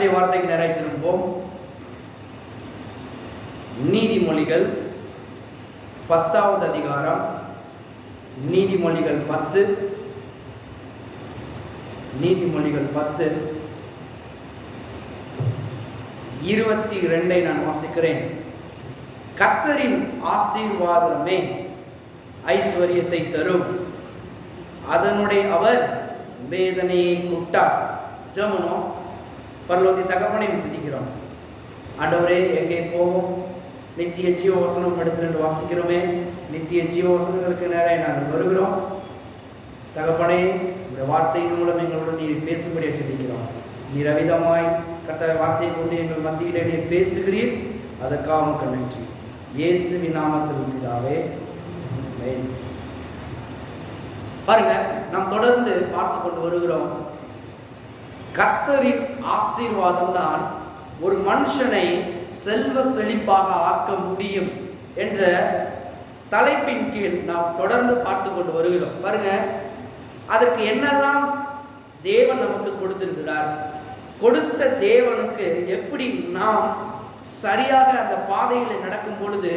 கர்த்தருடைய வார்த்தைக்கு நேராக திரும்புவோம். நீதிமொழிகள் 10வது அதிகாரம், நீதிமொழிகள் 10, நீதிமொழிகள் 10 22 நான் வாசிக்கிறேன். கர்த்தரின் ஆசீர்வாதமே ஐஸ்வர்யத்தை தரும், அதனுடைய அவர் வேதனையை கூட்டார். ஜெபம். பரலோகத்தை தகப்பனை துதிக்கிறோம். ஆண்டவரே, எங்கே போவோம்? நித்திய ஜீவ வசனம் எடுத்து வாசிக்கிறோமே. நித்திய ஜீவ வசனங்களுக்கு நேராக நாங்கள் வருகிறோம். தகப்பனே, இந்த வார்த்தையின் மூலம் எங்களுடன் நீர் பேசும்படியாக செல்கிறோம். நீர் அவிதமாய் கர்த்தர் வார்த்தையை கொண்டு எங்கள் மத்தியிலே நீர் பேசுகிறீர். அதற்காக உமக்கு நன்றி. இயேசுவின் நாமத்தில் பிதாவே, ஆமென். பாருங்க, நாம் தொடர்ந்து பார்த்து கொண்டு வருகிறோம். கர்த்தரின் ஆசீர்வாதம் தான் ஒரு மனுஷனை செல்வ செழிப்பாக ஆக்க முடியும் என்ற தலைப்பின் கீழ் நாம் தொடர்ந்து பார்த்து கொண்டு வருகிறோம். பாருங்க, அதற்கு என்னெல்லாம் தேவன் நமக்கு கொடுத்திருக்கிறார், கொடுத்த தேவனுக்கு எப்படி நாம் சரியாக அந்த பாதையில் நடக்கும் பொழுது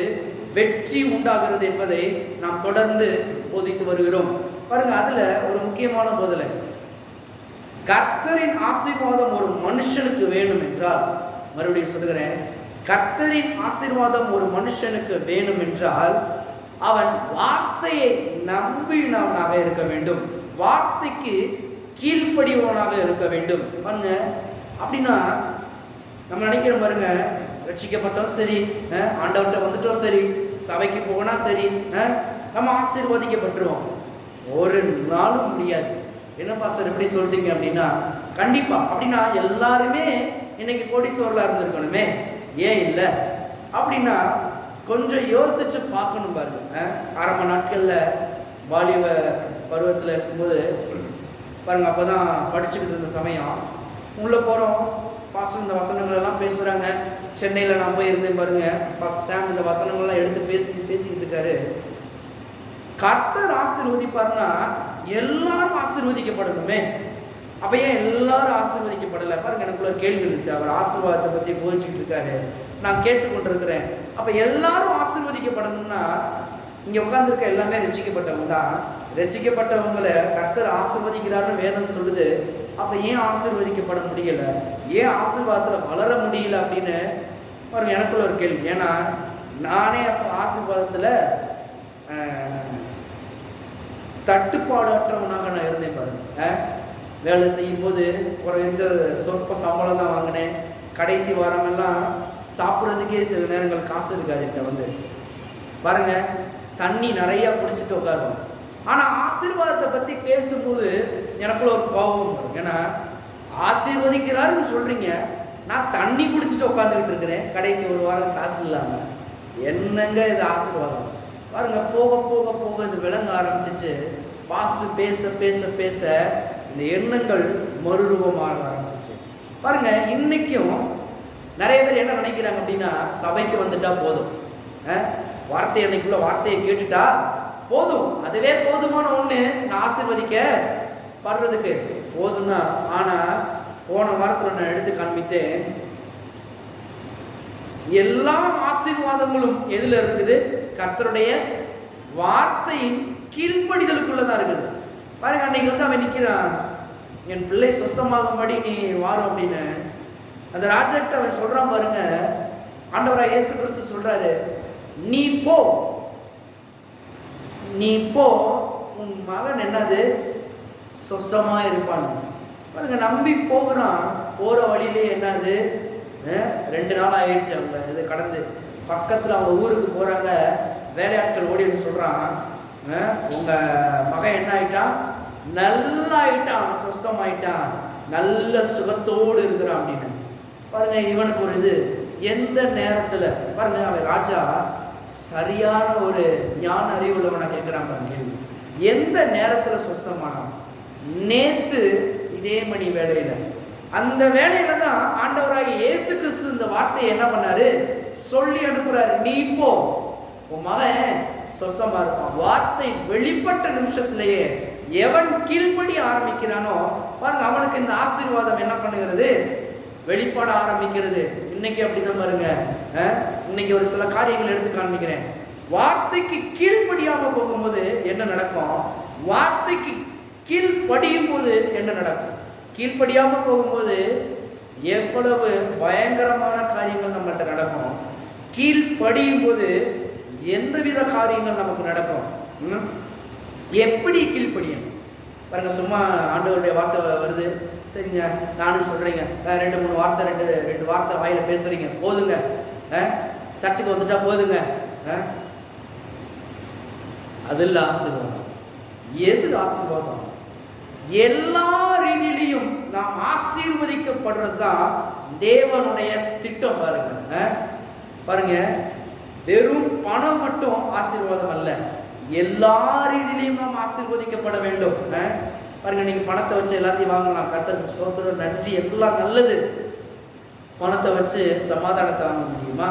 வெற்றி உண்டாகிறது என்பதை நாம் தொடர்ந்து போதித்து வருகிறோம். பாருங்க, அதுல ஒரு முக்கியமான போதலை, கர்த்தரின் ஆசீர்வாதம் ஒரு மனுஷனுக்கு வேணும் என்றால், மறுபடியும் சொல்லுகிறேன், கர்த்தரின் ஆசீர்வாதம் ஒரு மனுஷனுக்கு வேணும் என்றால் அவன் வார்த்தையை நம்பினவனாக இருக்க வேண்டும், வார்த்தைக்கு கீழ்ப்படிவனாக இருக்க வேண்டும். பாருங்க, அப்படின்னா நம்ம நினைக்கிறோம் பாருங்க, ரட்சிக்கப்பட்டோம் சரி, ஆண்டவர்கிட்ட வந்துட்டோம் சரி, சபைக்கு போனா சரி, நம்ம ஆசீர்வதிக்கப்பட்டுருவோம். ஒரு நாளும் முடியாது. என்ன பாஸ்டர் எப்படி சொல்றீங்க அப்படின்னா, கண்டிப்பா. அப்படின்னா எல்லாருமே இன்னைக்கு கோடீஸ்வரலா இருந்திருக்கணுமே, ஏன் இல்லை? அப்படின்னா கொஞ்சம் யோசிச்சு பார்க்கணும் பாருங்க. ஆரம்ப நாட்கள்ல வாலிப பருவத்தில் இருக்கும்போது பாருங்க, அப்போதான் படிச்சுக்கிட்டு இருந்த சமயம், உள்ள போறோம், பாஸ்டர் இந்த வசனங்கள் எல்லாம் பேசுறாங்க. சென்னையில் நான் போய் இருந்தேன் பாருங்க, பாஸ்டர் சாம் இந்த வசனங்கள்லாம் எடுத்து பேசிக்கிட்டு இருக்காரு. கர்த்தர் ஆசீர்வதிப்பார்னா எல்லாரும் ஆசீர்வதிக்கப்படணுமே, அப்ப ஏன் எல்லாரும் ஆசீர்வதிக்கப்படலை? பாருங்க, எனக்குள்ள ஒரு கேள்வி இருந்துச்சு. அவர் ஆசீர்வாதத்தை பத்தி போதிச்சுட்டு இருக்காரு, நான் கேட்டுக்கொண்டிருக்கிறேன். அப்ப எல்லாரும் ஆசீர்வதிக்கப்படணும்னா இங்க உட்கார்ந்துருக்க எல்லாமே ரட்சிக்கப்பட்டவங்க தான். ரட்சிக்கப்பட்டவங்களை கர்த்தர் ஆசீர்வதிக்கிறாருன்னு வேதம் சொல்லுது. அப்ப ஏன் ஆசீர்வதிக்கப்பட முடியல, ஏன் ஆசீர்வாதத்துல வளர முடியல அப்படின்னு பாருங்க, எனக்குள்ள ஒரு கேள்வி. ஏன்னா நானே அப்ப ஆசீர்வாதத்துல தட்டுப்பாடற்றவனாக நான் இருந்தேன் பாருங்க. வேலை செய்யும் போது குறைந்த சொற்ப சம்பளம் தான் வாங்கினேன். கடைசி வாரமெல்லாம் சாப்பிட்றதுக்கே சில நேரங்கள் காசு இருக்காது என்கிட்ட. வந்து பாருங்க, தண்ணி நிறைய குடிச்சிட்டு உட்காருவோம். ஆனா ஆசீர்வாதத்தை பத்தி பேசும்போது எனக்குள்ள ஒரு கோபம் வரும். ஏன்னா ஆசீர்வதிக்கிறாருன்னு சொல்றீங்க, நான் தண்ணி குடிச்சிட்டு உட்காந்துக்கிட்டு இருக்கிறேன் கடைசி ஒரு வாரம் காசு இல்லாம. என்னங்க இது ஆசீர்வாதம்? பாருங்க, போக போக போக இது விளங்க ஆரம்பிச்சிச்சு. பாஸ்டர் பேச பேச பேச இந்த எண்ணங்கள் மறுரூபமாக ஆரம்பிச்சிச்சு. பாருங்க, இன்னைக்கும் நிறைய பேர் என்ன நினைக்கிறாங்க அப்படின்னா, சபைக்கு வந்துட்டா போதும், வார்த்தை அன்னைக்குள்ள வார்த்தையை கேட்டுட்டா போதும், அதுவே போதுமான ஒண்ணு நான் ஆசீர்வதிக்க படுறதுக்கு போதும்னா. ஆனா போன வாரத்துல நான் எடுத்து காண்பித்தேன், எல்லா ஆசீர்வாதங்களும் எதுல இருக்குது? கர்த்தருடைய வார்த்தையின் கீழ்ப்படிதலுக்குள்ளதான் இருக்குது. பாருங்க, அன்னைக்கு வந்து அவன் நிற்கிறான், என் பிள்ளை சொஸ்தமாகும்படி நீ வாரும் அப்படின்னு. அந்த ராஜாக்கிட்ட அவன் சொல்றான் பாருங்க, ஆண்டவராக இயேசு கிறிஸ்து சொல்றாரு, நீ போ, நீ போ, உன் மகன் என்னது சொஸ்தமா இருப்பான். பாருங்க, நம்பி போகிறான். போற வழியிலே என்னது, 2 நாள் ஆயிடுச்சு. அவங்க இது கடந்து பக்கத்துல அவங்க ஊருக்கு போறாங்க. வேலையாட்கள் ஓடி வந்து சொல்றான், உங்க மகன் என்ன ஆயிட்டான், நல்லா ஆயிட்டான், சொஸ்தமாயிட்டான், நல்ல சுகத்தோடு இருக்கிறான் அப்படின்னு. பாருங்க, இவனுக்கு ஒரு இது எந்த நேரத்துல பாருங்க, அவன் ராஜா சரியான ஒரு ஞான அறிவுள்ளவனை கேட்கிறான் பாருங்க, எந்த நேரத்துல சொஸ்தமானான்? நேத்து இதே மணி வேலையில. அந்த வேலையில தான் ஆண்டவராகிய இயேசு கிறிஸ்து இந்த வார்த்தையை என்ன பண்ணாரு, சொல்லி அனுப்புறாரு, நீ போ, உன் மகன் சொஸ்தமா இருப்பான். வார்த்தை வெளிப்பட்ட நிமிஷத்திலேயே எவன் கீழ்ப்படி ஆரம்பிக்கிறானோ பாருங்க, அவனுக்கு இந்த ஆசீர்வாதம் என்ன பண்ணுகிறது, வெளிப்பாட ஆரம்பிக்கிறது. இன்னைக்கு அப்படிதான் பாருங்க. இன்னைக்கு ஒரு சில காரியங்கள் எடுத்து காண்பிக்கிறேன். வார்த்தைக்கு கீழ்ப்படியாம போகும்போது என்ன நடக்கும், வார்த்தைக்கு கீழ்ப்படியும் போது என்ன நடக்கும், கீழ்ப்படியாம போகும்போது எவ்வளவு பயங்கரமான காரியங்கள் நம்மள்கிட்ட நடக்கும், கீழ்ப்படியும் போது எந்தவித காரியங்கள் நமக்கு நடக்கும். எப்படி கீழ்ப்படியும் பாருங்க. சும்மா ஆண்டவருடைய வார்த்தை வருது, சரிங்க நானும் சொல்றீங்க, 2-3 வார்த்தை ரெண்டு வார்த்தை வாயில பேசுறீங்க, போதுங்க, சர்ச்சுக்கு வந்துட்டா போதுங்க, அது இல்லை ஆசீர்வாதம். எது ஆசீர்வாதம்? எல்லா ரீதியிலையும் நாம் ஆசீர்வதிக்கப்படுறது தான் தேவனுடைய திட்டம். பாருங்க பாருங்க, வெறும் பணம் மட்டும் ஆசீர்வாதம் அல்ல, எல்லா ரீதியிலையும் நாம் ஆசீர்வதிக்கப்பட வேண்டும். பாருங்க, நீங்க பணத்தை வச்சு எல்லாத்தையும் வாங்கலாம், கர்த்தருக்கு ஸ்தோத்திரம், நன்றி, எல்லாம் நல்லது. பணத்தை வச்சு சமாதானத்தை வாங்க முடியுமா?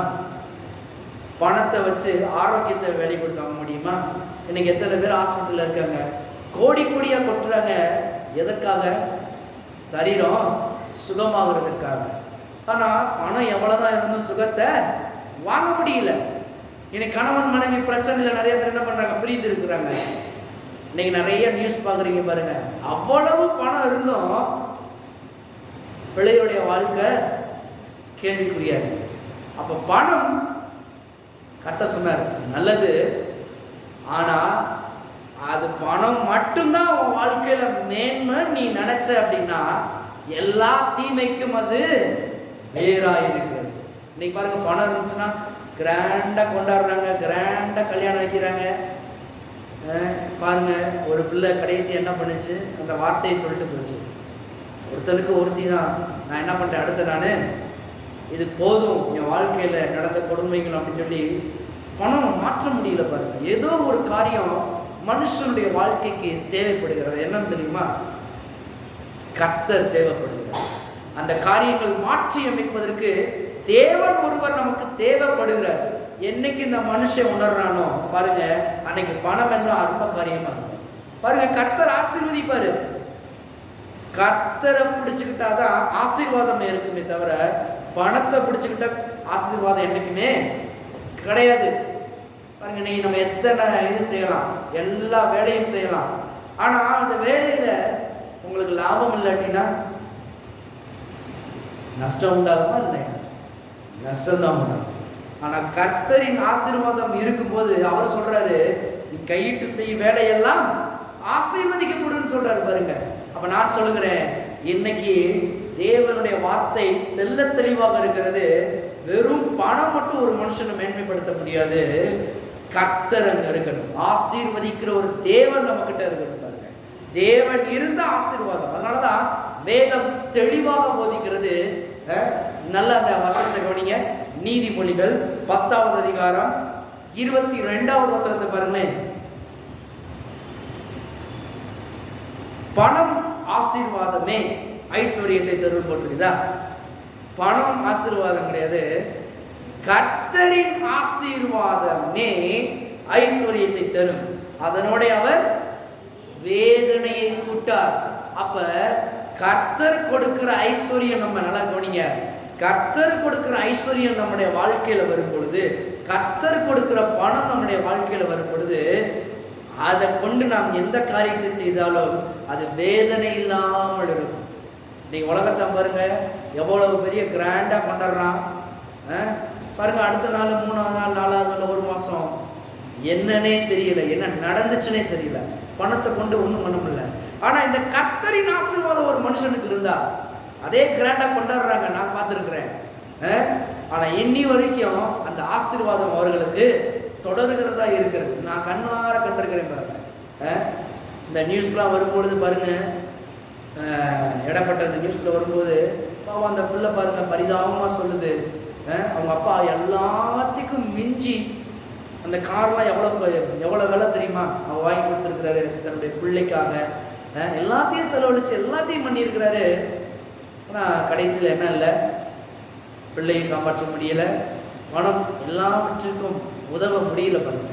பணத்தை வச்சு ஆரோக்கியத்தை வேலை கொடுத்து வாங்க முடியுமா? இன்னைக்கு எத்தனை பேர் ஹாஸ்பிட்டலில் இருக்காங்க, கோடி கோடியாக கொட்டுறாங்க. எதற்காக? சரீரம் சுகமாகிறதுக்காக. ஆனால் பணம் எவ்வளோதான் இருந்தும் சுகத்தை வாங்க முடியல. இன்னைக்கு கணவன் மனைவி பிரச்சனையில் நிறைய பேர் என்ன பண்ணுறாங்க, பிரிந்து இருக்கிறாங்க. இன்னைக்கு நிறைய நியூஸ் பார்க்குறீங்க பாருங்க. அவ்வளவு பணம் இருந்தும் பிள்ளையுடைய வாழ்க்கை கேள்விக்குரியாது. அப்போ பணம் கர்த்தர் சொன்னார் நல்லது, ஆனால் அது பணம் மட்டும்தான் உன் வாழ்க்கையில மேன்மை நீ நினைச்ச அப்படின்னா எல்லா தீமைக்கும் அது வேறாயிருக்கிறது. இன்னைக்கு பாருங்க, பணம் இருந்துச்சுன்னா கிராண்டா கொண்டாடுறாங்க, கிராண்டா கல்யாணம் வைக்கிறாங்க. பாருங்க, ஒரு பிள்ளை கடைசி என்ன பண்ணுச்சு, அந்த வார்த்தையை சொல்லிட்டு போச்சு. ஒருத்தனுக்கு ஒருத்தி தான், நான் என்ன பண்றேன், அடுத்த நான் இது போதும், என் வாழ்க்கையில நடந்த கொடுமைகள் அப்படின்னு சொல்லி பணம் மாற்ற முடியல. பாருங்க, ஏதோ ஒரு காரியம் மனுஷனுடைய வாழ்க்கைக்கு தேவைப்படுகிறது. என்னன்னு தெரியுமா? கர்த்தர் தேவைப்படுகிறார். அந்த காரியங்கள் மாற்றி அமைப்பதற்கு தேவன் ஒருவர் நமக்கு தேவைப்படுகிறார். என்னைக்கு இந்த மனுஷன் உணர்றானோ பாருங்க, அன்னைக்கு பணம் எல்லாம் அற்ப காரியமா இருக்கும். பாருங்க, கர்த்தர் ஆசீர்வதிப்பாரு. கர்த்தரை பிடிச்சுக்கிட்டாதான் ஆசீர்வாதம் இருக்குமே தவிர பணத்தை பிடிச்சுக்கிட்ட ஆசீர்வாதம் என்னைக்குமே கிடையாது. பாருங்க, இன்னைக்கு நம்ம எத்தனை இது செய்யலாம், எல்லா வேலையும் செய்யலாம். ஆனா அந்த வேலையில உங்களுக்கு லாபம் இல்லாட்டினா நஷ்டம் உண்டாகுமா? இல்லை, நஷ்டம்தான் உண்டாகும். ஆனா கர்த்தரின் ஆசீர்வாதம் இருக்கும்போது அவர் சொல்றாரு, நீ கையிட்டு செய்யும் வேலையெல்லாம் ஆசீர்வதிக்கப்படும் சொல்றாரு. பாருங்க, அப்ப நான் சொல்லுகிறேன், இன்னைக்கு தேவனுடைய வார்த்தை தெல்ல தெளிவாக இருக்கிறது. வெறும் பணம் மட்டும் ஒரு மனுஷனை மேன்மைப்படுத்த முடியாது. கர்த்தர் அங்க இருக்கணும், ஆசீர்வதிக்கிற ஒரு தேவன் நம்ம கிட்ட இருக்கணும். பாருங்க, தேவன் இருந்த ஆசீர்வாதம். அதனாலதான் வேதம் தெளிவாக போதிக்கிறது. நல்ல அந்த வசனத்தை கவனிங்க. நீதிமொழிகள் 10வது அதிகாரம் 22வது வசனத்தை பாருங்களேன். பணம் ஆசீர்வாதமே ஐஸ்வர்யத்தை தரும் போட்டிருக்குதா? பணம் ஆசீர்வாதம் கிடையாது. கர்த்தரின் ஆசீர்வாதமே ஐஸ்வர்யத்தை தரும், அதனோட அவர் வேதனையை கூட்டார். அப்ப கர்த்தர் கொடுக்கிற ஐஸ்வர்யம், நம்ம நல்லா கவனிங்க, கர்த்தர் கொடுக்கிற ஐஸ்வர்யம் நம்முடைய வாழ்க்கையில வரும் பொழுது, கர்த்தர் கொடுக்கிற பணம் நம்முடைய வாழ்க்கையில வரும் பொழுது, அதை கொண்டு நாம் எந்த காரியத்தை செய்தாலும் அது வேதனை இல்லாமல் இருக்கும். நீங்க உலகத்தை பாருங்க, எவ்வளவு பெரிய கிராண்டா கொண்டாடுறான் பாருங்க. அடுத்த நாள், 3வது நாள், 4வது நாள், 1 மாசம் என்னன்னே தெரியல, என்ன நடந்துச்சுன்னே தெரியல. பணத்தை கொண்டு ஒன்றும் பண்ண முடியல. ஆனா இந்த கர்த்தரின் ஆசீர்வாதம் ஒரு மனுஷனுக்கு இருந்தா அதே கிராண்டா கொண்டாடுறாங்க, நான் பார்த்துருக்கிறேன். ஆனா இன்னி வரைக்கும் அந்த ஆசீர்வாதம் அவர்களுக்கு தொடர்கிறதா இருக்கிறது. நான் கண்ணார கண்டிருக்கிறேன். பாருங்க, இந்த நியூஸ்லாம் வரும்பொழுது பாருங்க, இடப்பட்ட இந்த நியூஸ்ல வரும்போது பாவம் அந்த பிள்ளை பாருங்க பரிதாபமா சொல்லுது, அவங்க அப்பா எல்லாத்துக்கும் மிஞ்சி அந்த கார்லாம் எவ்வளோ விலை தெரியுமா அவன் வாங்கி கொடுத்துருக்கிறாரு தன்னுடைய பிள்ளைக்காக. எல்லாத்தையும் செலவழிச்சு எல்லாத்தையும் பண்ணியிருக்கிறாரு. ஆனால் கடைசியில் என்ன இல்லை, பிள்ளையை காப்பாற்ற முடியலை, பணம் எல்லாவற்றுக்கும் உதவ முடியல. பாருங்க,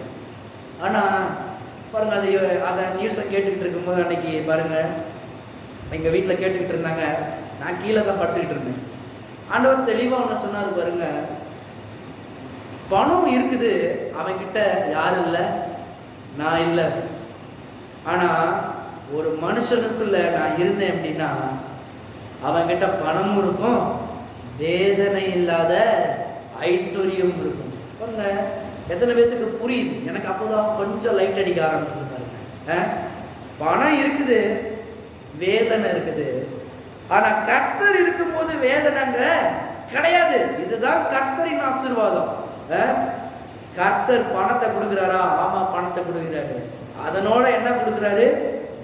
ஆனால் பாருங்க, அதை நியூஸை கேட்டுக்கிட்டு இருக்கும்போது அன்னைக்கு பாருங்க எங்கள் வீட்டில் கேட்டுக்கிட்டு இருந்தாங்க. நான் கீழே தான் படுத்துக்கிட்டு இருந்தேன். ஆண்டவர் தெளிவாக ஒன்று சொன்னார் பாருங்க, பணம் இருக்குது அவன்கிட்ட யாரும் இல்லை, நான் இல்லை. ஆனால் ஒரு மனுஷனுக்குள்ள நான் இருந்தேன் அப்படின்னா அவன்கிட்ட பணமும் இருக்கும், வேதனை இல்லாத ஐஸ்வர்யம் இருக்கும். பாருங்க எத்தனை பேர்த்துக்கு புரியுது? எனக்கு அப்போதான் கொஞ்சம் லைட் அடிக்க ஆரம்பிச்சு பாருங்க. பணம் இருக்குது, வேதனை இருக்குது. ஆனா கர்த்தர் இருக்கும்போது வேதனைங்க கிடையாது. இதுதான் கர்த்தரின் ஆசீர்வாதம். கர்த்தர் பணத்தை கொடுக்குறாரா? ஆமா, பணத்தை கொடுக்குறாரு. அதனோட என்ன கொடுக்குறாரு?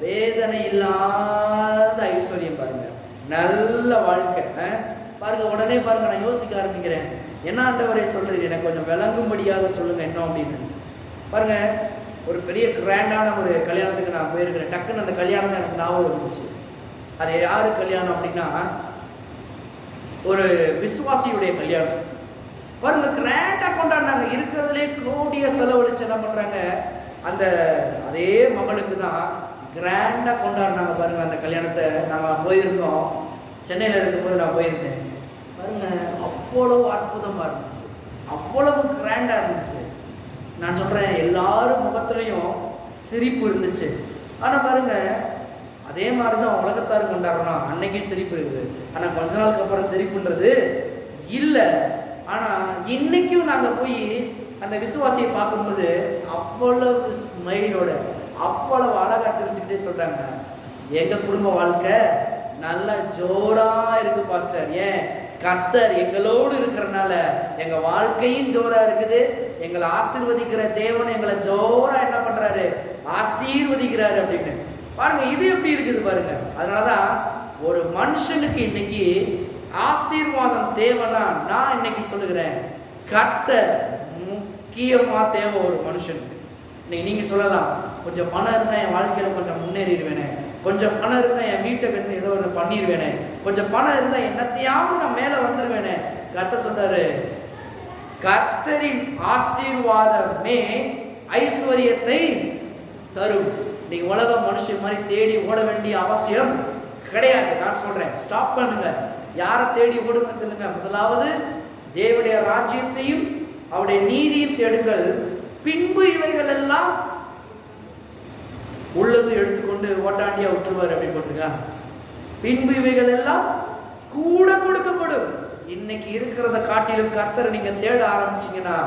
வேதனை இல்லாத ஐஸ்வர்யம். பாருங்க, நல்ல வாழ்க்கை. பாருங்க, உடனே பாருங்க நான் யோசிக்க ஆரம்பிக்கிறேன், என்ன ஆண்டவரே சொல்றீங்க, எனக்கு கொஞ்சம் விளங்கும்படியாக சொல்லுங்க என்ன அப்படின்னு. பாருங்க, ஒரு பெரிய கிராண்டான ஒரு கல்யாணத்துக்கு நான் போயிருக்கிறேன். டக்குன்னு அந்த கல்யாணம் எனக்கு ஞாபகம் இருந்துச்சு. அது யாரு கல்யாணம் அப்படின்னா, ஒரு விசுவாசியுடைய கல்யாணம். பாருங்க, கிராண்டா கொண்டாடினாங்க. இருக்கிறதுலே கோடிய செலவழிச்சு என்ன பண்றாங்க, அந்த அதே மகளுக்கு தான் கிராண்டா கொண்டாடினாங்க. பாருங்க, அந்த கல்யாணத்தை நாங்கள் போயிருந்தோம். சென்னையில் இருக்கும்போது நான் போயிருந்தேன். பாருங்க, அவ்வளவு அற்புதமாக இருந்துச்சு, அவ்வளவு கிராண்டாக இருந்துச்சு. நான் சொல்கிறேன், எல்லாரும் முகத்துலையும் சிரிப்பு இருந்துச்சு. ஆனால் பாருங்க, அதே மாதிரி தான் உலகத்தாரு கொண்டாடுறோம். அன்னைக்கு சிரிப்பு இருக்குது, ஆனால் கொஞ்ச நாளுக்கு அப்புறம் சிரிப்புன்றது இல்லை. ஆனால் இன்னைக்கும் நாங்கள் போய் அந்த விசுவாசியை பார்க்கும்போது அவ்வளவு ஸ்மைலோட, அவ்வளவு அழகாக சிரிச்சுக்கிட்டே சொல்கிறாங்க, எங்கள் குடும்ப வாழ்க்கை நல்லா ஜோராக இருக்கு பாஸ்டர். ஏன்? கர்த்தர் எங்களோடு இருக்கிறனால எங்கள் வாழ்க்கையும் ஜோராக இருக்குது. எங்களை ஆசீர்வதிக்கிற தேவன் எங்களை ஜோரா என்ன பண்ணுறாரு? ஆசீர்வதிக்கிறாரு அப்படின்னு. பாருங்க, இது எப்படி இருக்குது பாருங்க. அதனாலதான் ஒரு மனுஷனுக்கு இன்னைக்கு ஆசீர்வாதம் தேவைன்னா, நான் இன்னைக்கு சொல்லுகிறேன், கர்த்தர் முக்கியமா தேவை ஒரு மனுஷனுக்கு. இன்னைக்கு நீங்க சொல்லலாம், கொஞ்சம் பணம் இருந்தா என் வாழ்க்கையில கொஞ்சம் முன்னேறிடுவேனே, கொஞ்சம் பணம் இருந்தா என் வீட்டை வந்து ஏதோ ஒன்று பண்ணிடுவேனே, கொஞ்சம் பணம் இருந்தா என்னத்தையாவது நான் மேல வந்துருவேனே. கர்த்தர் சொல்றாரு, கர்த்தரின் ஆசீர்வாதமே ஐஸ்வர்யத்தை தரும். இன்னைக்கு உலக மனுஷன் மாதிரி தேடி ஓட வேண்டிய அவசியம் கிடையாது. நான் சொல்றேன், ஸ்டாப் பண்ணுங்க. யாரை தேடி ஓடுங்க சொல்லுங்க? முதலாவது தேவனுடைய ராஜ்யத்தையும் அவருடைய நீதியும் தேடுங்கள், பின்பு இவைகள் எல்லாம் உள்ளது எடுத்துக்கொண்டு ஓட்டாண்டியா விட்டுருவார் அப்படின்னு போட்டிருக்கா. பின்பு இவைகள் எல்லாம் கூட கொடுக்கப்படும். இன்னைக்கு இருக்கிறத காட்டிலும் கர்த்தரை நீங்க தேட ஆரம்பிச்சீங்கன்னா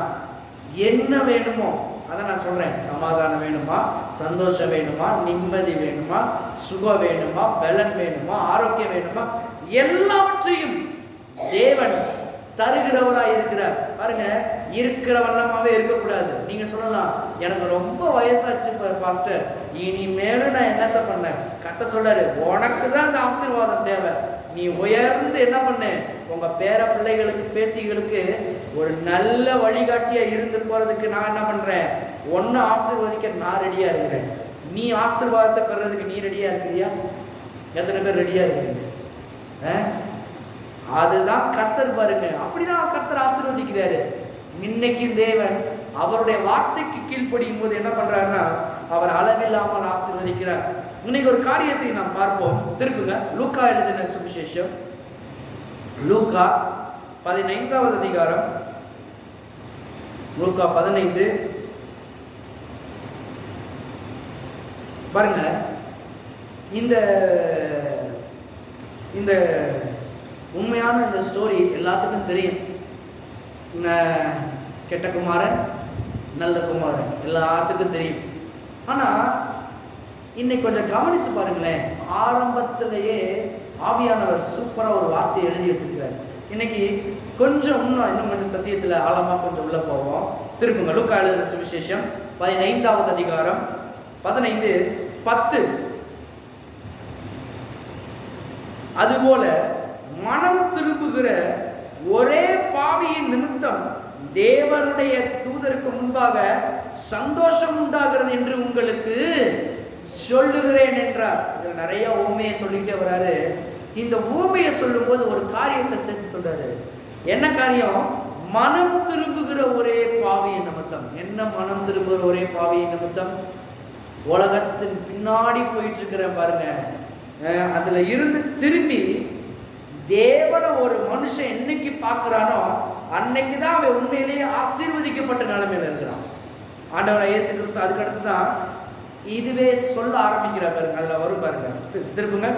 என்ன வேணுமோ அதை நான் சொல்றேன். சமாதானம் வேணுமா, சந்தோஷம் வேணுமா, நிம்மதி வேணுமா, சுகம் வேணுமா, பலன் வேணுமா, ஆரோக்கியம் வேணுமா, எல்லாவற்றையும் தேவன் தருகிறவராக இருக்கிறார். பாருங்க, இருக்கிற வண்ணமாவே இருக்கக்கூடாது. நீங்க சொல்லலாம், எனக்கு ரொம்ப வயசாச்சு பாஸ்டர், இனிமேலும் நான் என்னத்த பண்ணேன்? கட்ட சொல்றாரு, உனக்கு தான் இந்த ஆசீர்வாதம் தேவை. நீ உயர்ந்து என்ன பண்ணு, உங்க பேர பிள்ளைகளுக்கு பேத்திகளுக்கு ஒரு நல்ல வழிகாட்டியா இருந்து போறதுக்கு நான் என்ன பண்றேன், ஒன்னு ஆசீர்வதிக்க நான் ரெடியா இருக்கிறேன். நீ ஆசீர்வாதத்தை பெறதுக்கு நீ ரெடியா இருக்கிறியா? எத்தனை பேர் ரெடியா இருக்கிறீங்க? அதுதான் கர்த்தர். பாருங்க, அப்படிதான் கர்த்தர் ஆசீர்வதிக்கிறாரு. இன்னைக்கு தேவன் அவருடைய வார்த்தைக்கு கீழ்ப்படியும் போது என்ன பண்றாருன்னா, அவர் அளவில்லாமல் ஆசீர்வதிக்கிறார். இன்னைக்கு ஒரு காரியத்தை நாம் பார்ப்போம். திருப்புங்க, லூக்கா எழுதின சுவிசேஷம், லூக்கா 15வது அதிகாரம், லூக்கா 15. பாருங்க, இந்த இந்த உண்மையான இந்த ஸ்டோரி எல்லாத்துக்கும் தெரியும். கெட்ட குமாரன், நல்ல குமாரன் எல்லாத்துக்கும் தெரியும். ஆனால் இன்னைக்கு கொஞ்சம் கவனிச்சு பாருங்களேன், ஆரம்பத்திலேயே ஆவியானவர் சூப்பராக ஒரு வார்த்தையை எழுதி வச்சிருக்கிறார். இன்னைக்கு கொஞ்சம் இன்னும் கொஞ்சம் சத்தியத்தில் ஆழமாக கொஞ்சம் உள்ள போவோம். திருப்புங்க, லூக்கா எழுதின சுவிசேஷம் 15வது அதிகாரம் 15:10. அதுபோல மனம் திரும்புகிற ஒரே பாவியின் நிமித்தம் தேவனுடைய தூதருக்கு முன்பாக சந்தோஷம் உண்டாகிறது என்று உங்களுக்கு சொல்லுகிறேன் என்றார். இதில் நிறைய ஊமையை சொல்லிட்டே வராரு. இந்த ஊமையை சொல்லும் போது ஒரு காரியத்தை சேர்த்து சொல்றாரு. என்ன காரியம்? மனம் திரும்புகிற ஒரே பாவியின் நிமித்தம். என்ன மனம் திரும்புகிற ஒரே பாவியின் நிமித்தம்? உலகத்தின் பின்னாடி போயிட்டு இருக்கிற பாருங்க, அதுல இருந்து திரும்பி தேவனை ஒரு மனுஷன் மனுஷன் என்னைக்கு பார்க்குறானோ அன்னைக்கு தான் அவன் உண்மையிலேயே ஆசீர்வதிக்கப்பட்ட நிலைமையில இருக்கிறான். ஆண்டவராகிய இயேசு கிறிஸ்து அதுக்கு அடுத்து தான் இதுவே சொல்ல ஆரம்பிக்கிற பாருங்க. அதில் வரும் பாருங்க, திருப்புங்க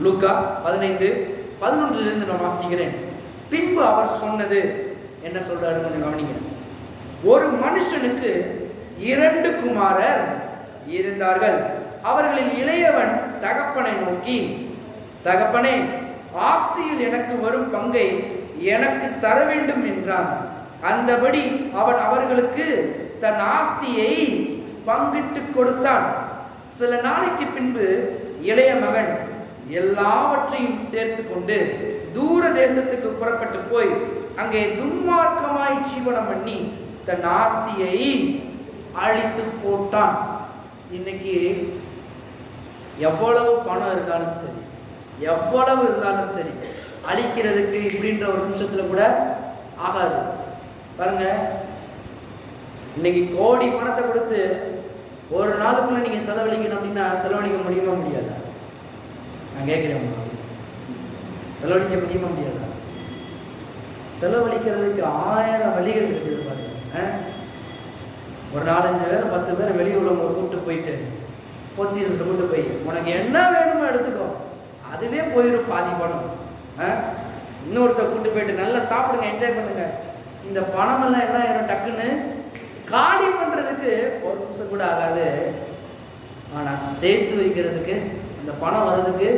லூக்கா 15:11 நான் வாசிக்கிறேன். பின்பு அவர் சொன்னது என்ன சொல்றாரு கொஞ்சம் கவனிங்க. ஒரு மனுஷனுக்கு 2 குமாரர் இருந்தார்கள். அவர்களில் இளையவன் தகப்பனை நோக்கி, தகப்பனே, ஆஸ்தியில் எனக்கு வரும் பங்கை எனக்கு தர வேண்டும் என்றான். அந்தபடி அவன் அவர்களுக்கு தன் ஆஸ்தியை பங்கிட்டு கொடுத்தான். சில நாளைக்கு பின்பு இளைய மகன் எல்லாவற்றையும் சேர்த்து கொண்டு தூர தேசத்துக்கு புறப்பட்டு போய் அங்கே துன்மார்க்கமாய் ஜீவனம் பண்ணி தன் ஆஸ்தியை அழித்து போட்டான். இன்னைக்கு எவ்வளவு பணம் இருந்தாலும் சரி, எவ்வளவு இருந்தாலும் சரி, அழிக்கிறதுக்கு இப்படின்ற ஒரு நிமிஷத்துல கூட ஆகாது. பாருங்க, இன்னைக்கு கோடி பணத்தை கொடுத்து ஒரு நாளுக்குள்ள நீங்க செலவழிக்கணும் அப்படின்னா செலவழிக்க முடியுமா முடியாதா? நான் கேட்கிறேன், செலவழிக்க முடியுமா முடியாதா? செலவழிக்கிறதுக்கு 1000 வழிகள் இருக்குது பாருங்க. ஒரு 4-5 பேர் 10 பேர் வெளியூர்ல கூப்பிட்டு போயிட்டு போத்தீஸ்ல கூட்டு போய் உனக்கு என்ன வேணுமோ எடுத்துக்கோ, அதுவே போயிடும் பாதி பணம். இன்னொருத்த கூட்டு போயிட்டு நல்லா சாப்பிடுங்க, என்ஜாய் பண்ணுங்க, இந்த பணமெல்லாம் என்ன ஆயிரும், டக்குன்னு காலி பண்றதுக்கு ஒரு நிமிஷம் கூட ஆகாது. ஆனா சேர்த்து வைக்கிறதுக்கு அந்த பணம் வர்றதுக்கு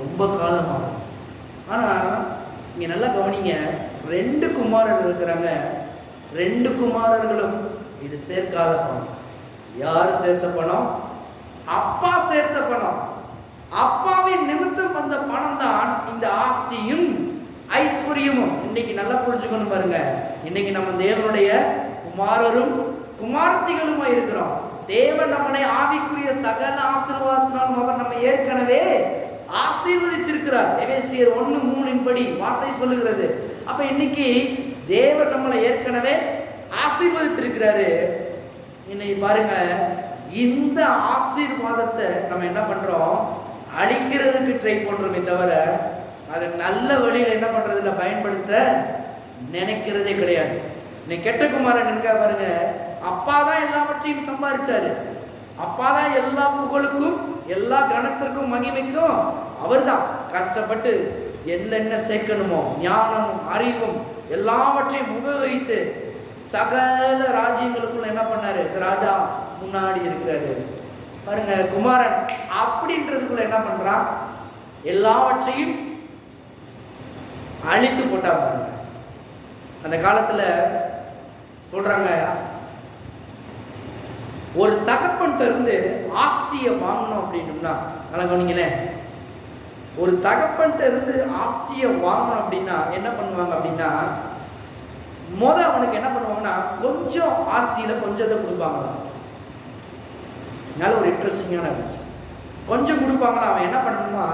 ரொம்ப காலம் ஆகும். ஆனா இங்க நல்லா கவனிங்க, 2 குமாரர்கள் இருக்கிறாங்க. 2 குமாரர்களும் இது சேர்க்காத பணம். யாரு சேர்த்த பணம்? அப்பா சேர்த்த பணம். அப்பாவின் நிமித்தம் வந்த பணம் தான் இந்த ஆஸ்தியும் ஐஸ்வர்யமும். இன்னைக்கு நல்லா புரிஞ்சுக்கணும் பாருங்க. இன்னைக்கு நம்ம தேவனுடைய குமாரரும் குமார்த்திகளுமா இருக்கிறோம். தேவன் நம்மளை ஆவிக்குரிய சகல ஆசீர்வாதத்தினாலும் அவர் நம்ம ஏற்கனவே ஆசீர்வதித்திருக்கிறார். எபேசியர் 1:3 படி வார்த்தை சொல்லுகிறது. அப்ப இன்னைக்கு தேவன் நம்மளை ஏற்கனவே ஆசீர்வதித்திருக்கிறாரு. இன்னைக்கு பாருங்க, இந்த ஆசீர்வாதத்தை நம்ம என்ன பண்றோம், அழிக்கிறதுக்கு ட்ரை பண்றோமே தவிர அதை நல்ல வழியில் என்ன பண்றது இல்லை, பயன்படுத்த நினைக்கிறதே கிடையாது. இன்னைக்கு கெட்ட குமாரன் இருக்கா பாருங்க, அப்பா தான் எல்லாவற்றையும் சம்பாதிச்சாரு, அப்பா தான் எல்லா புகழுக்கும் எல்லா கணத்திற்கும் மகிமைக்கும் அவர் தான் கஷ்டப்பட்டு என்னென்ன சேர்க்கணுமோ ஞானமும் அறிவும் எல்லாவற்றையும் உபயோகித்து சகல ராஜ்யங்களுக்குள்ள என்ன பண்ணாரு, இந்த ராஜா முன்னாடி இருக்கிறாரு பாருங்க. குமாரன் அப்படின்றதுக்குள்ள என்ன பண்றான், எல்லாவற்றையும் அழித்து போட்டா பாருங்க. அந்த காலத்துல சொல்றாங்க, ஒரு தகப்பன் இருந்து ஆஸ்தியை வாங்கணும் அப்படின்னா, நல்லா கவனிங்களே, ஒரு தகப்பன் இருந்து ஆஸ்தியை வாங்கணும் அப்படின்னா என்ன பண்ணுவாங்க அப்படின்னா, அவனுக்கு என்ன பண்ணுவாங்கன்னா கொஞ்சம் ஆஸ்தியில கொஞ்சத்தை கொடுப்பாங்களா. அதனால ஒரு இன்ட்ரெஸ்டிங்கான இருந்துச்சு. கொஞ்சம் கொடுப்பாங்களா, அவன் என்ன பண்ணணுமா,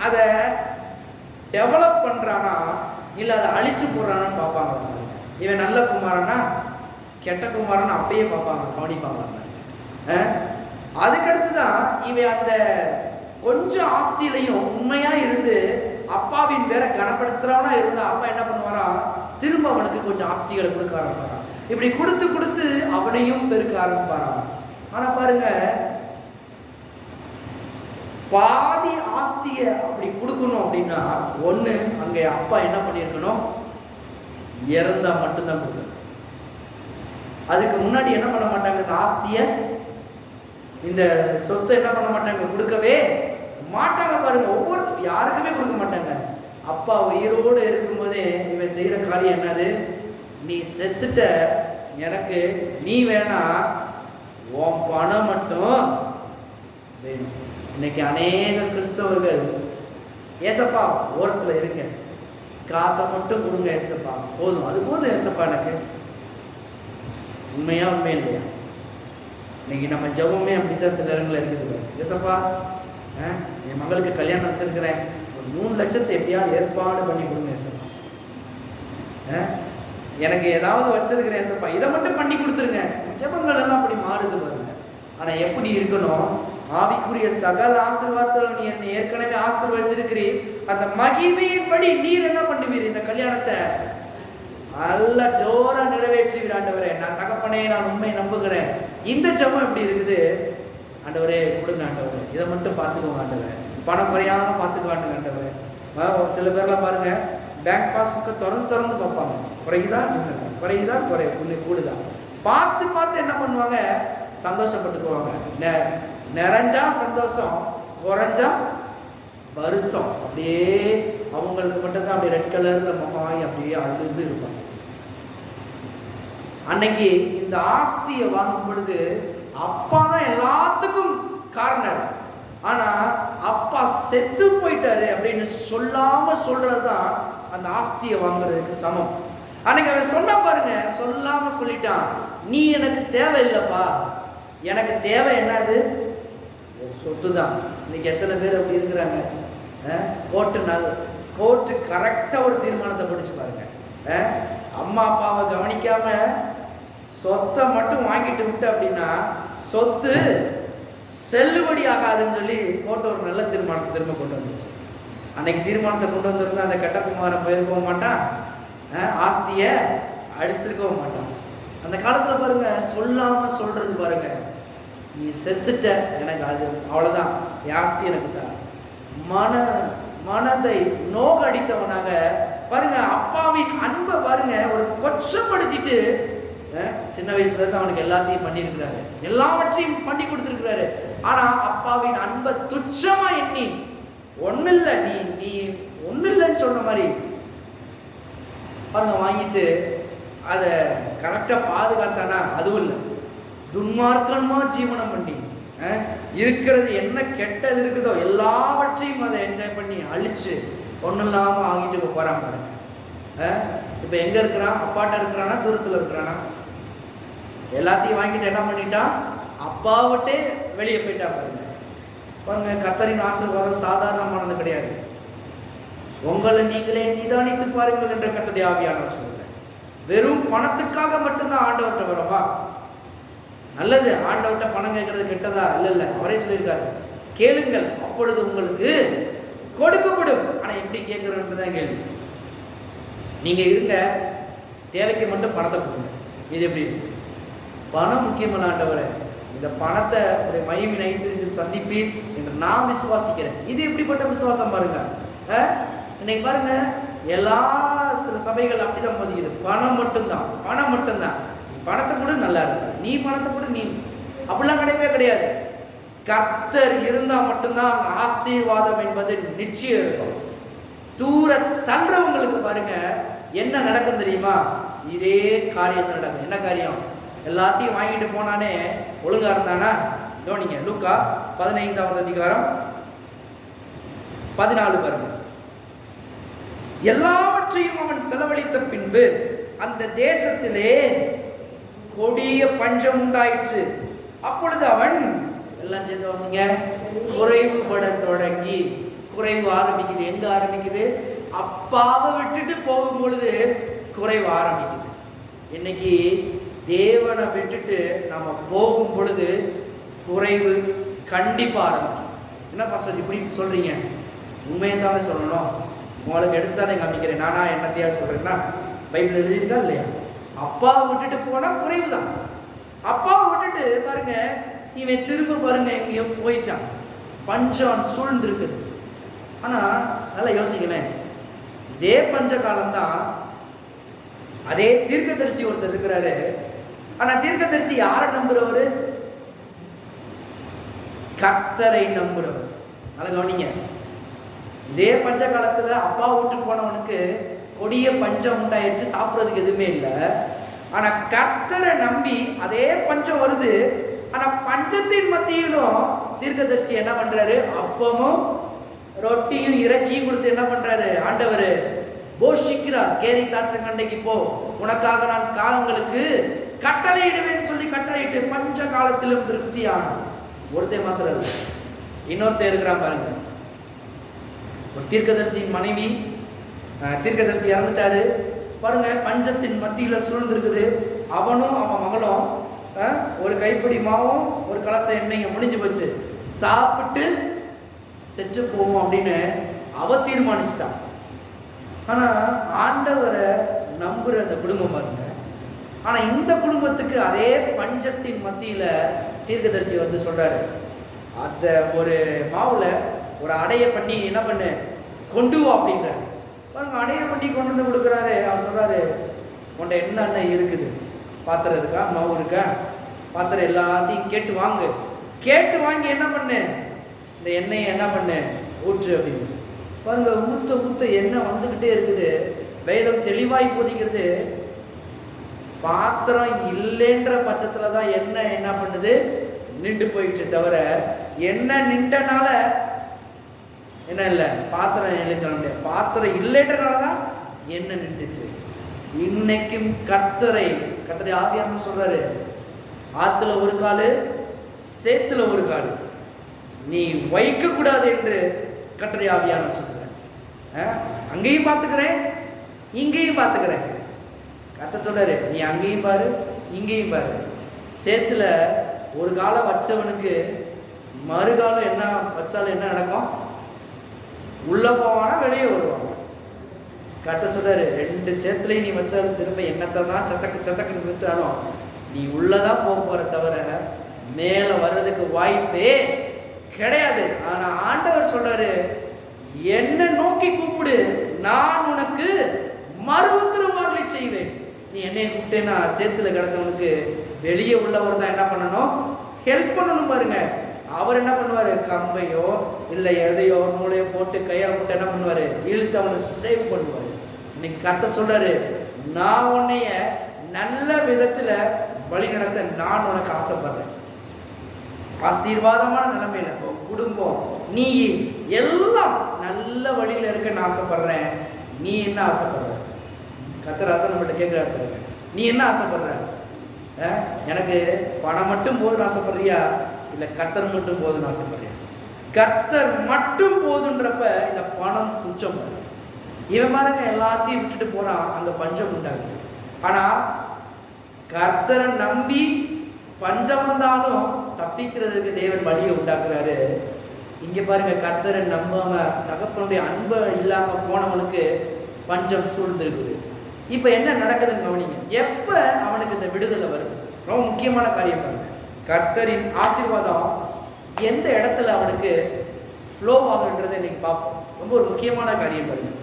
அதை டெவலப் பண்றானா இல்லை அதை அழிச்சு போடுறானான்னு பார்ப்பாங்களா. இவன் நல்ல குமாரனா கெட்ட குமாரனா அப்பயே பார்ப்பாங்க, கவனிப்பாங்க. அதுக்கடுத்துதான் இவன் அந்த கொஞ்சம் ஆஸ்தியிலையும் உண்மையா இருந்து அப்பாவின் பேரை கனப்படுத்துறவனா இருந்தா அப்பா என்ன பண்ணுவாரா, திரும்ப அவனுக்கு கொஞ்சம் ஆஸ்திகளை கொடுக்க ஆரம்பிப்பாரான். இப்படி கொடுத்து கொடுத்து அவனையும் பெருக்க ஆரம்பிப்பாரான். ஆனா பாருங்க, பாதி ஆஸ்திய அப்படி கொடுக்கணும் அப்படின்னா ஒண்ணு அங்கே அப்பா என்ன பண்ணியிருக்கணும், இறந்தா மட்டும்தான் கொடுக்கணும். அதுக்கு முன்னாடி என்ன பண்ண மாட்டாங்க, இந்த ஆஸ்திய இந்த சொத்தை என்ன பண்ண மாட்டாங்க, கொடுக்கவே மாட்டாங்க. பாருங்க, ஒவ்வொருத்தரும் யாருக்குமே கொடுக்க மாட்டாங்க. அப்பா உயிரோடு இருக்கும்போதே இவன் செய்யற காரியம் என்னது, நீ செத்துட்ட, எனக்கு நீ வேணா, உன் பணம் மட்டும் வேணும். இன்னைக்கு அநேக கிறிஸ்தவர்கள், ஏசப்பா ஓரத்துல இருங்க, காசை மட்டும் கொடுங்க ஏசப்பா, போதும், அது போதும் ஏசப்பா எனக்கு. உண்மையா உண்மை இல்லையா? இன்னைக்கு நம்ம ஜெபமே அப்படித்தான் சில இடங்கள்ல இருக்குது. ஏசப்பா, என் மகளுக்கு கல்யாணம் வச்சிருக்கிறேன், ஒரு 3 லட்சத்தை எப்படியாவது ஏற்பாடு பண்ணி கொடுங்க ஏசப்பா. எனக்கு ஏதாவது வச்சிருக்கிறேன் ஏசப்பா, இதை மட்டும் பண்ணி கொடுத்துருங்க. ஜெபங்கள் எல்லாம் அப்படி மாறுது பாருங்க. ஆனா எப்படி இருக்கணும், ஆவிக்குரிய சகல ஆசீர்வாதத்தில் நீர் ஏற்கனவே ஆசீர்வதித்திருக்கிறீர். அந்த மகிமையின்படி நீர் என்ன பண்ணுவீர்? இந்த கல்யாணத்தை நல்ல ஜோரா நிறைவேற்றுவீர் ஆண்டவரே. நான் தகப்பனே, நான் உண்மை நம்புகிறேன். இந்த ஜெபம் எப்படி இருக்குது? ஆண்டவரே கொடுங்க ஆண்டவரே, இதை மட்டும் பார்த்துக்கோங்க ஆண்டவரே, பணம் குறையாம பார்த்துக்குவாங்க ஆண்டவரே. சில பேர்லாம் பாருங்க, பேங்க் பாஸ்புக்கை திறந்து பார்ப்பாங்க, குறையுதா குறையுதா கூடுதான் பார்த்து பார்த்து என்ன பண்ணுவாங்க? சந்தோஷப்பட்டுக்குவாங்க. நிறைஞ்சா சந்தோஷம், குறைஞ்சா வருத்தம். அப்படியே அவங்களுக்கு மட்டும்தான் அப்படியே ரெட் கலர்ல முகமாயி அப்படியே அழுது இருப்பாங்க. அன்னைக்கு இந்த ஆஸ்தியை வாங்கும் பொழுது அப்பா தான் எல்லாத்துக்கும் காரணர். ஆனா அப்பா செத்து போயிட்டாரு அப்படின்னு சொல்லாம சொல்றதுதான் அந்த ஆஸ்தியை வாங்குறதுக்கு சமம். அன்னைக்கு அவன் சொன்ன பாருங்க, சொல்லாம சொல்லிட்டான், நீ எனக்கு தேவையில்லைப்பா, எனக்கு தேவை என்னது? சொத்து தான். இன்னைக்கு எத்தனை பேர் அப்படி இருக்கிறாங்க? கோர்ட்டு கரெக்டா ஒரு தீர்மானத்தை படிச்சு பாருங்க. அம்மா அப்பாவை கவனிக்காம சொத்தை மட்டும் வாங்கிட்டு விட்டு அப்படின்னா சொத்து செல்லுபடி ஆகாதுன்னு சொல்லி கோர்ட்டு ஒரு நல்ல தீர்மானத்தை திரும்ப கொண்டு வந்துச்சு. அன்னைக்கு தீர்மானத்தை கொண்டு வந்திருந்தா அந்த கெட்டகுமாரன் போயிருக்க மாட்டான், ஆஸ்தியை அழிச்சிருக்கவும் மாட்டான். அந்த காலத்தில் பாருங்க, சொல்லாம சொல்றது பாருங்க, நீ செத்துட்ட, எனக்கு அது அவ்வளோதான், ஆஸ்தி எனக்கு தான். மனதை நோகடித்தவனாக பாருங்க, அப்பாவின் அன்பை பாருங்க ஒரு கொச்சப்படுத்திட்டு, சின்ன வயசுல இருந்து அவனுக்கு எல்லாத்தையும் பண்ணியிருக்கிறாரு, எல்லாவற்றையும் பண்ணி கொடுத்துருக்கிறாரு. ஆனா அப்பாவின் அன்பை துச்சமா எண்ணி, ஒண்ணு இல்லை நீ ஒண்ணு இல்லைன்னு சொன்ன மாதிரி பாருங்க வாங்கிட்டு அதை கரெக்டா பாதுகாத்தானா? அதுவும் இல்லை, துன்மார்க்கமா ஜீவனம் பண்ணி இருக்கிறது என்ன கெட்டது இருக்குதோ எல்லாவற்றையும் அதை என்ஜாய் பண்ணி அழிச்சு ஒன்றும் இல்லாமல் ஆகிட்டு இப்போ போகிறான் பாருங்க. இப்போ எங்கே இருக்கிறான்? அப்பாட்ட இருக்கிறானா தூரத்தில் இருக்கிறானா? எல்லாத்தையும் வாங்கிட்டு என்ன பண்ணிட்டான்? அப்பாவிட்டே வெளியே போயிட்டா பாருங்க. பாருங்க, கர்த்தரின் ஆசீர்வாதம் சாதாரணமானது கிடையாது. உங்களை நீங்களே நிதானித்து பாருங்கள் என்ற கர்த்தருடைய ஆவியானவர் சொல்றேன். வெறும் பணத்துக்காக மட்டும்தான் ஆண்டவர்கிட்ட வரவா? நல்லது, ஆண்டவர்கிட்ட பணம் கேட்கறது கெட்டதா? இல்லை, அவரே சொல்லியிருக்காரு, கேளுங்கள் அப்பொழுது உங்களுக்கு கொடுக்கப்படும். ஆனா எப்படி கேட்கறதுதான் கேள்வி. நீங்க இருங்க, தேவைக்கு மட்டும் பணத்தை கொடுங்க. இது எப்படி? பணம் முக்கியமல்ல ஆண்டவரே, இந்த பணத்தை ஒரு மகிமையின் ஐஸ்வர்யத்தில் சந்திப்பீர் என்று நான் விசுவாசிக்கிறேன். இது எப்படிப்பட்ட விசுவாசம் பாருங்க. இன்னைக்கு பாருங்க, எல்லா சில சபைகள் அப்படிதான் போதிக்குது, பணம் மட்டும்தான், பணம் மட்டும்தான். பணத்தை கூட நல்லா இருக்கு, நீ பணத்தை கூட நீ, அப்படிலாம் கிடையவே கிடையாது. கர்த்தர் இருந்தா மட்டும்தான் ஆசீர்வாதம் என்பது நிச்சயம் இருக்கும். தூர தள்ளுறவங்களுக்கு பாருங்க என்ன நடக்கும் தெரியுமா? இதே காரியம் தான் நடக்கும். என்ன காரியம்? எல்லாத்தையும் வாங்கிட்டு போனானே ஒழுங்கா இருந்தானா? கவனிங்க, லூக்கா 15வது அதிகாரம் 14 பாருங்க. எல்லாவற்றையும் அவன் செலவழித்த பின்பு அந்த தேசத்திலே கொடிய பஞ்சம் உண்டாயிற்று. அப்பொழுது அவன், எல்லாம் சேர்ந்து வாசிங்க, குறைவுபட தொடங்கி. குறைவு ஆரம்பிக்குது. எங்க ஆரம்பிக்குது? அப்பாவை விட்டுட்டு போகும் பொழுது குறைவு ஆரம்பிக்குது. இன்னைக்கு தேவனை விட்டுட்டு நம்ம போகும் பொழுது குறைவு கண்டிப்பா ஆரம்பிக்கும். என்ன பாஸ்டர் இப்படி சொல்றீங்க? உண்மையை தானே சொல்லணும், உங்களுக்கு எடுத்துதானே காமிக்கிறேன், நானா என்னத்தையா சொல்றேன்னா? பைபிள் எழுதியிருக்கா இல்லையா? அப்பாவை விட்டுட்டு போனா குறைவு தான். அப்பாவை விட்டுட்டு பாருங்க, இவன் திரும்ப பாருங்க எங்கேயோ போயிட்டான், பஞ்சம் சூழ்ந்திருக்குது. ஆனா நல்லா யோசிக்கலேன், இதே பஞ்ச காலம்தான். அதே தீர்க்கதரிசி ஒருத்தர் இருக்கிறாரு. ஆனா தீர்க்கதரிசி யாரை நம்புறவரு? கர்த்தரை நம்புறவர். நல்லா கவனிங்க, இதே பஞ்ச காலத்துல அப்பா விட்டு போனவனுக்கு கொடிய பஞ்சம் உண்டாயிருச்சு, சாப்பிட்றதுக்கு எதுவுமே இல்லை. ஆனா கர்த்தரை நம்பி அதே பஞ்சம் வருது. ஆனா பஞ்சத்தின் மத்தியிலும் தீர்க்கதரிசி என்ன பண்றாரு? அப்பமும் ரொட்டியும் இறைச்சியும் கொடுத்து என்ன பண்றாரு? ஆண்டவர் போஷிக்கிறார். கேரி தாற்று கண்டைக்கு போ, உனக்காக நான் காகங்களுக்கு கட்டளையிடுவேன்னு சொல்லி கட்டளையிட்டு பஞ்ச காலத்திலும் திருப்தியான ஒருத்தர் மாத்திரம் இல்லை, இன்னொருத்தர் இருக்கிறான் பாருங்க. ஒரு தீர்க்கதரிசியின் மனைவி, தீர்க்கதரிசி இறந்துட்டாரு பாருங்க, பஞ்சத்தின் மத்தியில் சூழ்ந்திருக்குது. அவனும் அவன் மகளும் ஒரு கைப்பிடி மாவும் ஒரு கலச எண்ணெயும் முடிஞ்சு போச்சு. சாப்பிட்டு செத்து போவோம் அப்படின்னு அவ தீர்மானிச்சிட்டான். ஆனால் ஆண்டவரை நம்புகிற அந்த குடும்பம் பாருங்க. ஆனால் இந்த குடும்பத்துக்கு அதே பஞ்சத்தின் மத்தியில் தீர்க்கதரிசி வந்து சொல்கிறாரு, அந்த ஒரு மாவில் ஒரு அடையை பண்ணி என்ன பண்ணு கொண்டு வா அப்படின்ற பாருங்க. அடையை பண்ணி கொண்டு வந்து கொடுக்குறாரு. அவர் சொல்கிறாரு, உன்ட்ட என்னென்ன இருக்குது, பாத்திரம் இருக்கா, மாவு இருக்கா, பாத்திரம் எல்லாத்தையும் கேட்டு வாங்கி என்ன பண்ணு, இந்த எண்ணெயை என்ன பண்ணு ஊற்று அப்படின்னு பாருங்க. ஊத்த எண்ணெய் வந்துக்கிட்டே இருக்குது. வேதம் தெளிவாய் போதிக்கிறது, பாத்திரம் இல்லைன்ற பட்சத்தில் தான் எண்ணெய் என்ன பண்ணுது நின்று போயிட்டு, தவிர எண்ணெய் நின்றனால என்ன இல்லை, பாத்திரம் இல்லைன்னு சொல்ல முடியாது. பாத்திரம் இல்லைன்றனால தான் எண்ணெய் நின்றுச்சு. இன்னைக்கும் கர்த்தரை ஆவியானவர் சொல்றாரு, ஆத்துல ஒரு காலு சேத்துல ஒரு காலு நீ வைக்க கூடாது என்று கர்த்தரை ஆவியானவர் சொல்றாரு. அங்கேயும் பார்த்துக்கிறேன் இங்கேயும் பார்த்துக்கிறேன். கர்த்தர் சொல்றாரு, நீ அங்கேயும் பாரு இங்கேயும் பாரு. சேத்துல ஒரு காலம் வச்சவனுக்கு மறுகாலம் என்ன வச்சாலும் என்ன நடக்கும், உள்ள போவானா வெளியே வருவாங்க. கர்த்தர் சொல்றாரு, ரெண்டு சேத்துலையும் நீ வச்சாலும் திரும்ப என்னத்தை தான் சத்தக்குன்னு வச்சாலும் நீ உள்ளதான் போற தவிர மேல வர்றதுக்கு வாய்ப்பே கிடையாது. ஆனா ஆண்டவர் சொல்றாரு, என்ன நோக்கி கூப்பிடு, நான் உனக்கு மறு உத்தரவாதலை செய்வேன். நீ என்னைய கூப்பிட்டேன்னா சேத்துல கிடந்தவனுக்கு வெளியே உள்ளவர் தான் என்ன பண்ணணும், ஹெல்ப் பண்ணணும். பாருங்க, அவர் என்ன பண்ணுவாரு, கம்பையோ இல்லை எதையோ நூலையோ போட்டு கையால் போட்டு என்ன பண்ணுவாரு, இழுத்து அவனை சேவ் பண்ணுவாரு. இன்னைக்கு கர்த்தர் சொல்றாரு, நான் உன்னைய நல்ல விதத்துல வழி நடத்த நான் உனக்கு ஆசைப்படுறேன். ஆசீர்வாதமான நிலைமையில குடும்பம் நீ எல்லாம் நல்ல வழியில இருக்கன்னு ஆசைப்படுறேன். நீ என்ன ஆசைப்படுற? கர்த்தர் நம்மகிட்ட கேட்கிறாரு, நீ என்ன ஆசைப்படுற? எனக்கு பணம் மட்டும் போதுன்னு ஆசைப்படுறியா, இல்லை கர்த்தர் மட்டும் போதுன்னு ஆசைப்படுறியா? கர்த்தர் மட்டும் போதுன்றப்ப இந்த பணம் துச்சம். இவன் பாருங்க எல்லாத்தையும் விட்டுட்டு போறான், அங்க பஞ்சம் உண்டாகுது. ஆனா கர்த்தரை நம்பி பஞ்சம் வந்தாலும் தப்பிக்கிறதுக்கு தேவன் வழியை உண்டாக்குறாரு. இங்க பாருங்க, கர்த்தரை நம்பாம தகப்பனுடைய அன்பை இல்லாம போனவனுக்கு பஞ்சம் சூழ்ந்திருக்குது. இப்ப என்ன நடக்குதுன்னு கவனிங்க. எப்ப அவனுக்கு இந்த விடுதலை வருது, ரொம்ப முக்கியமான காரியம் பாருங்க. கர்த்தரின் ஆசீர்வாதம் எந்த இடத்துல அவனுக்கு ஃப்ளோ ஆகுன்றதை இன்னைக்கு பார்ப்போம். ரொம்ப ஒரு முக்கியமான காரியம் பாருங்க.